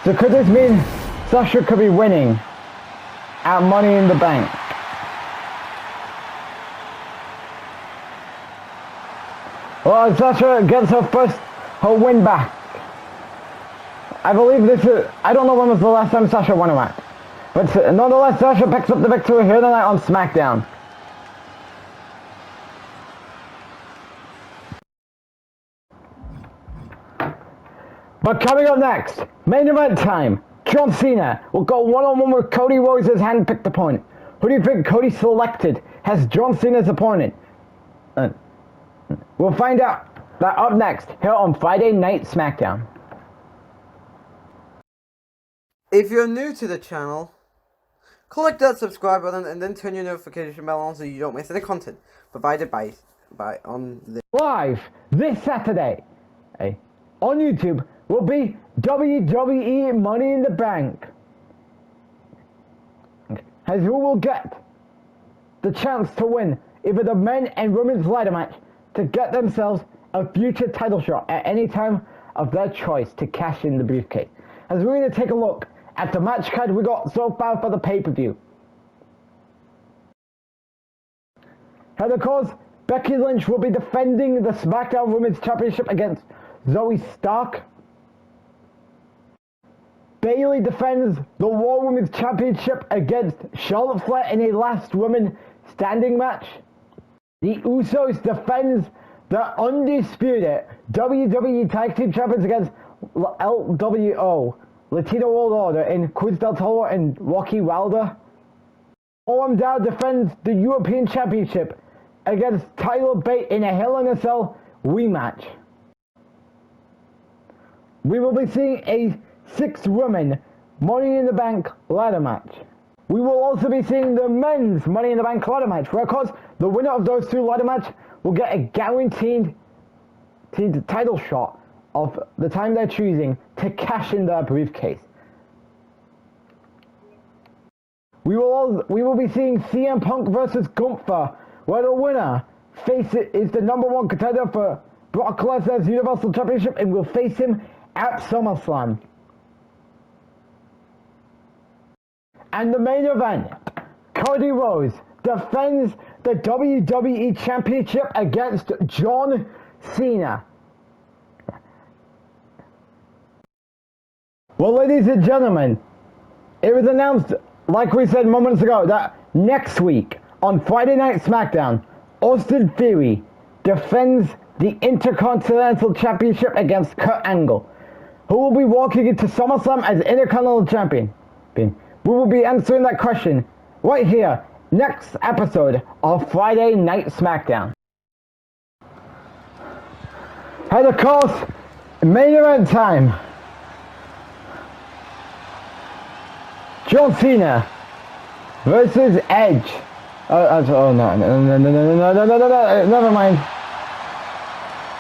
So could this mean Sasha could be winning at Money in the Bank? Well, Sasha gets her win back. I believe this is, I don't know when was the last time Sasha won a match. But nonetheless, Sasha picks up the victory here tonight on SmackDown. But coming up next, main event time. John Cena will go one-on-one with Cody Rhodes' hand-picked opponent. Who do you think Cody selected as John Cena's opponent? We'll find out that up next here on Friday Night SmackDown. If you're new to the channel, click that subscribe button and then turn your notification bell on so you don't miss any content provided by on the live this Saturday on YouTube will be WWE Money in the Bank, as who will get the chance to win either the men and women's ladder match to get themselves a future title shot at any time of their choice to cash in the briefcase. As we're going to take a look at the match card we got so far for the pay-per-view. And of course, Becky Lynch will be defending the Smackdown Women's Championship against Zoey Stark. Bayley defends the Raw Women's Championship against Charlotte Flair in a last woman standing match. The Usos defends the undisputed WWE Tag Team Champions against LWO, Latino World Order, in Cruz del Toro and Rocky Wilder. Orm Dow defends the European Championship against Tyler Bate in a Hell in a Cell rematch. We will be seeing a 6-woman Money in the Bank ladder match. We will also be seeing the men's Money in the Bank ladder match, where of course the winner of those 2 ladder matches will get a guaranteed title shot of the time they're choosing to cash in their briefcase. We will be seeing CM Punk versus Gunther, where the winner is the #1 contender for Brock Lesnar's Universal Championship and will face him at SummerSlam. And the main event, Cody Rhodes defends the WWE Championship against John Cena. Well, ladies and gentlemen, it was announced, like we said moments ago, that next week on Friday Night SmackDown, Austin Theory defends the Intercontinental Championship against Kurt Angle, who will be walking into SummerSlam as Intercontinental Champion. We will be answering that question right here, next episode of Friday Night SmackDown. And of course, main event time. John Cena versus Edge. Oh no, never mind.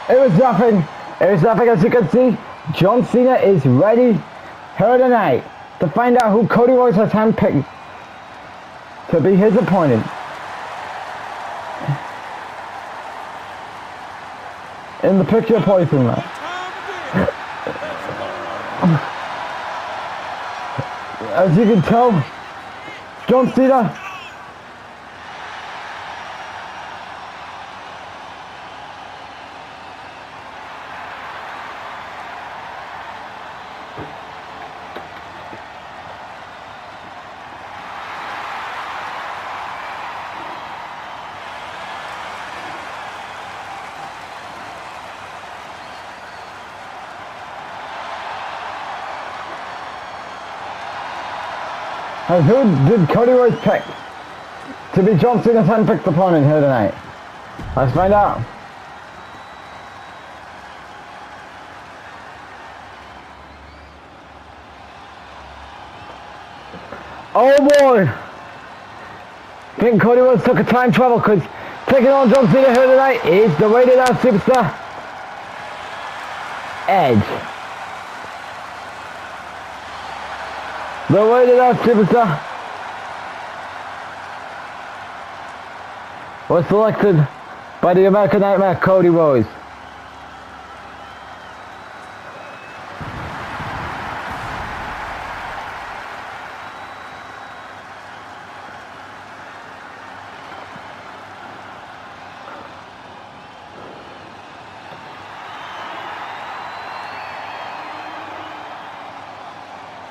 It was nothing as you can see. John Cena is ready here tonight to find out who Cody Rhodes has handpicked to be his opponent in the Pick Your Poison match. As you can tell, John Cena And who did Cody Rhodes pick to be John Cena's handpicked opponent here tonight? Let's find out. Oh boy! I think Cody Rhodes took a time travel because taking on John Cena here tonight is the rated R superstar Edge. The rated R superstar was selected by the American Nightmare Cody Rhodes.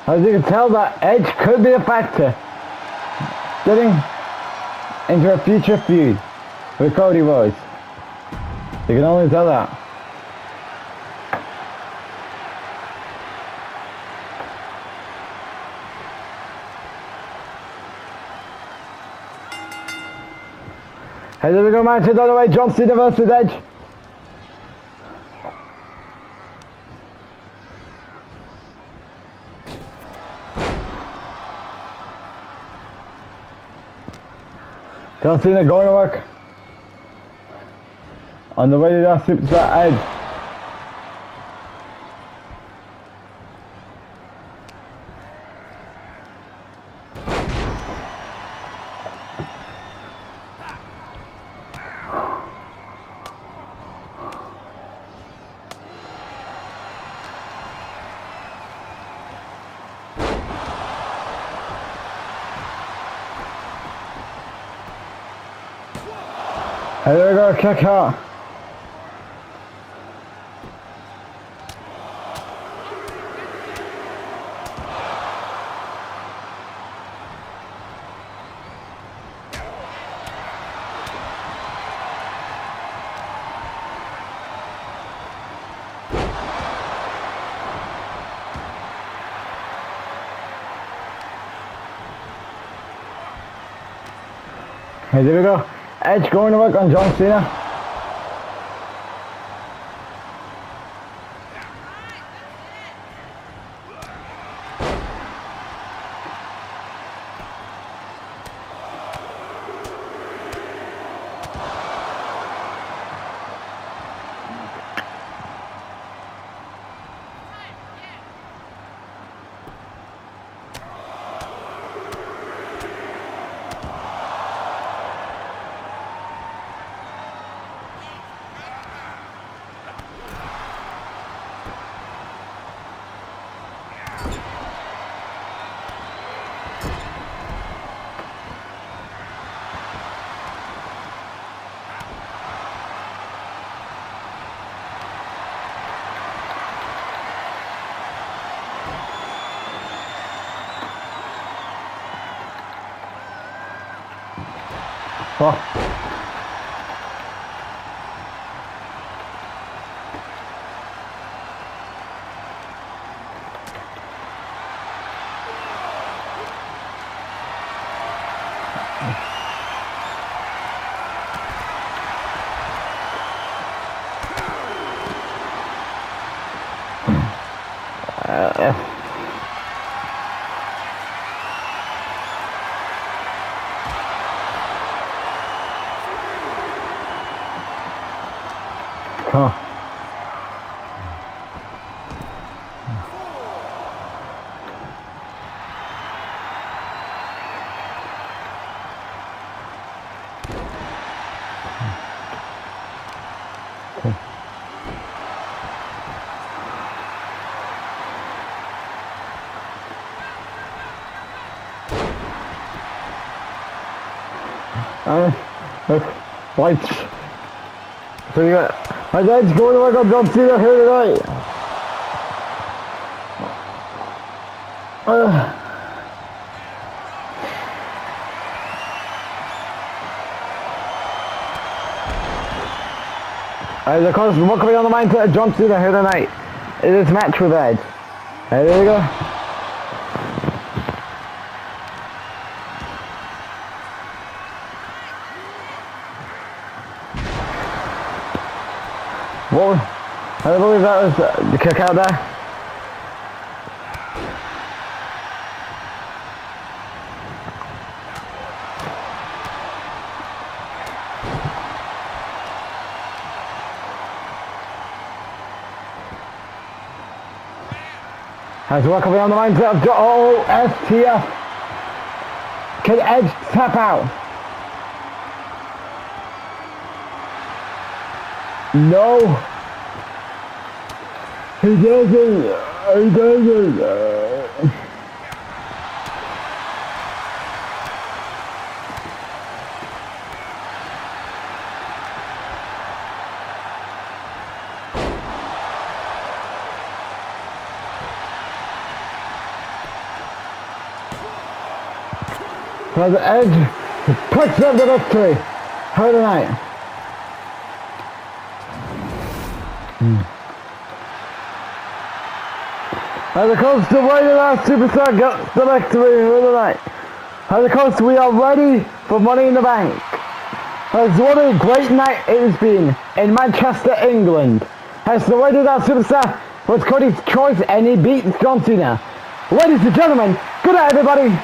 As you can tell, that Edge could be a factor getting into a future feud with Cody Rhodes. You can only tell that. Hey, there we go, match. By the way, John Cena versus Edge. John Cena going to work on the way to that superstar Edge. Hey, there we go, kick out. Hey, there we go. Edge going to work on John Cena. Oh. Huh. Lights. So you got my dad's going to work on John Cena here tonight. Of course, what can be on the mindset of John Cena here tonight? It is match with Edge. There we go. Whoa. I believe that was the kick out there. Has work on the mindset of STF. Can Edge tap out? No. He doesn't. He doesn't. As Edge picks up the victory for the night. As it comes to winning our superstar gets the victory for the night. As it comes, we are ready for Money in the Bank. As what a great night it has been in Manchester, England. As the winner of our superstar was Cody's choice and he beats John Cena. Ladies and gentlemen, good night everybody.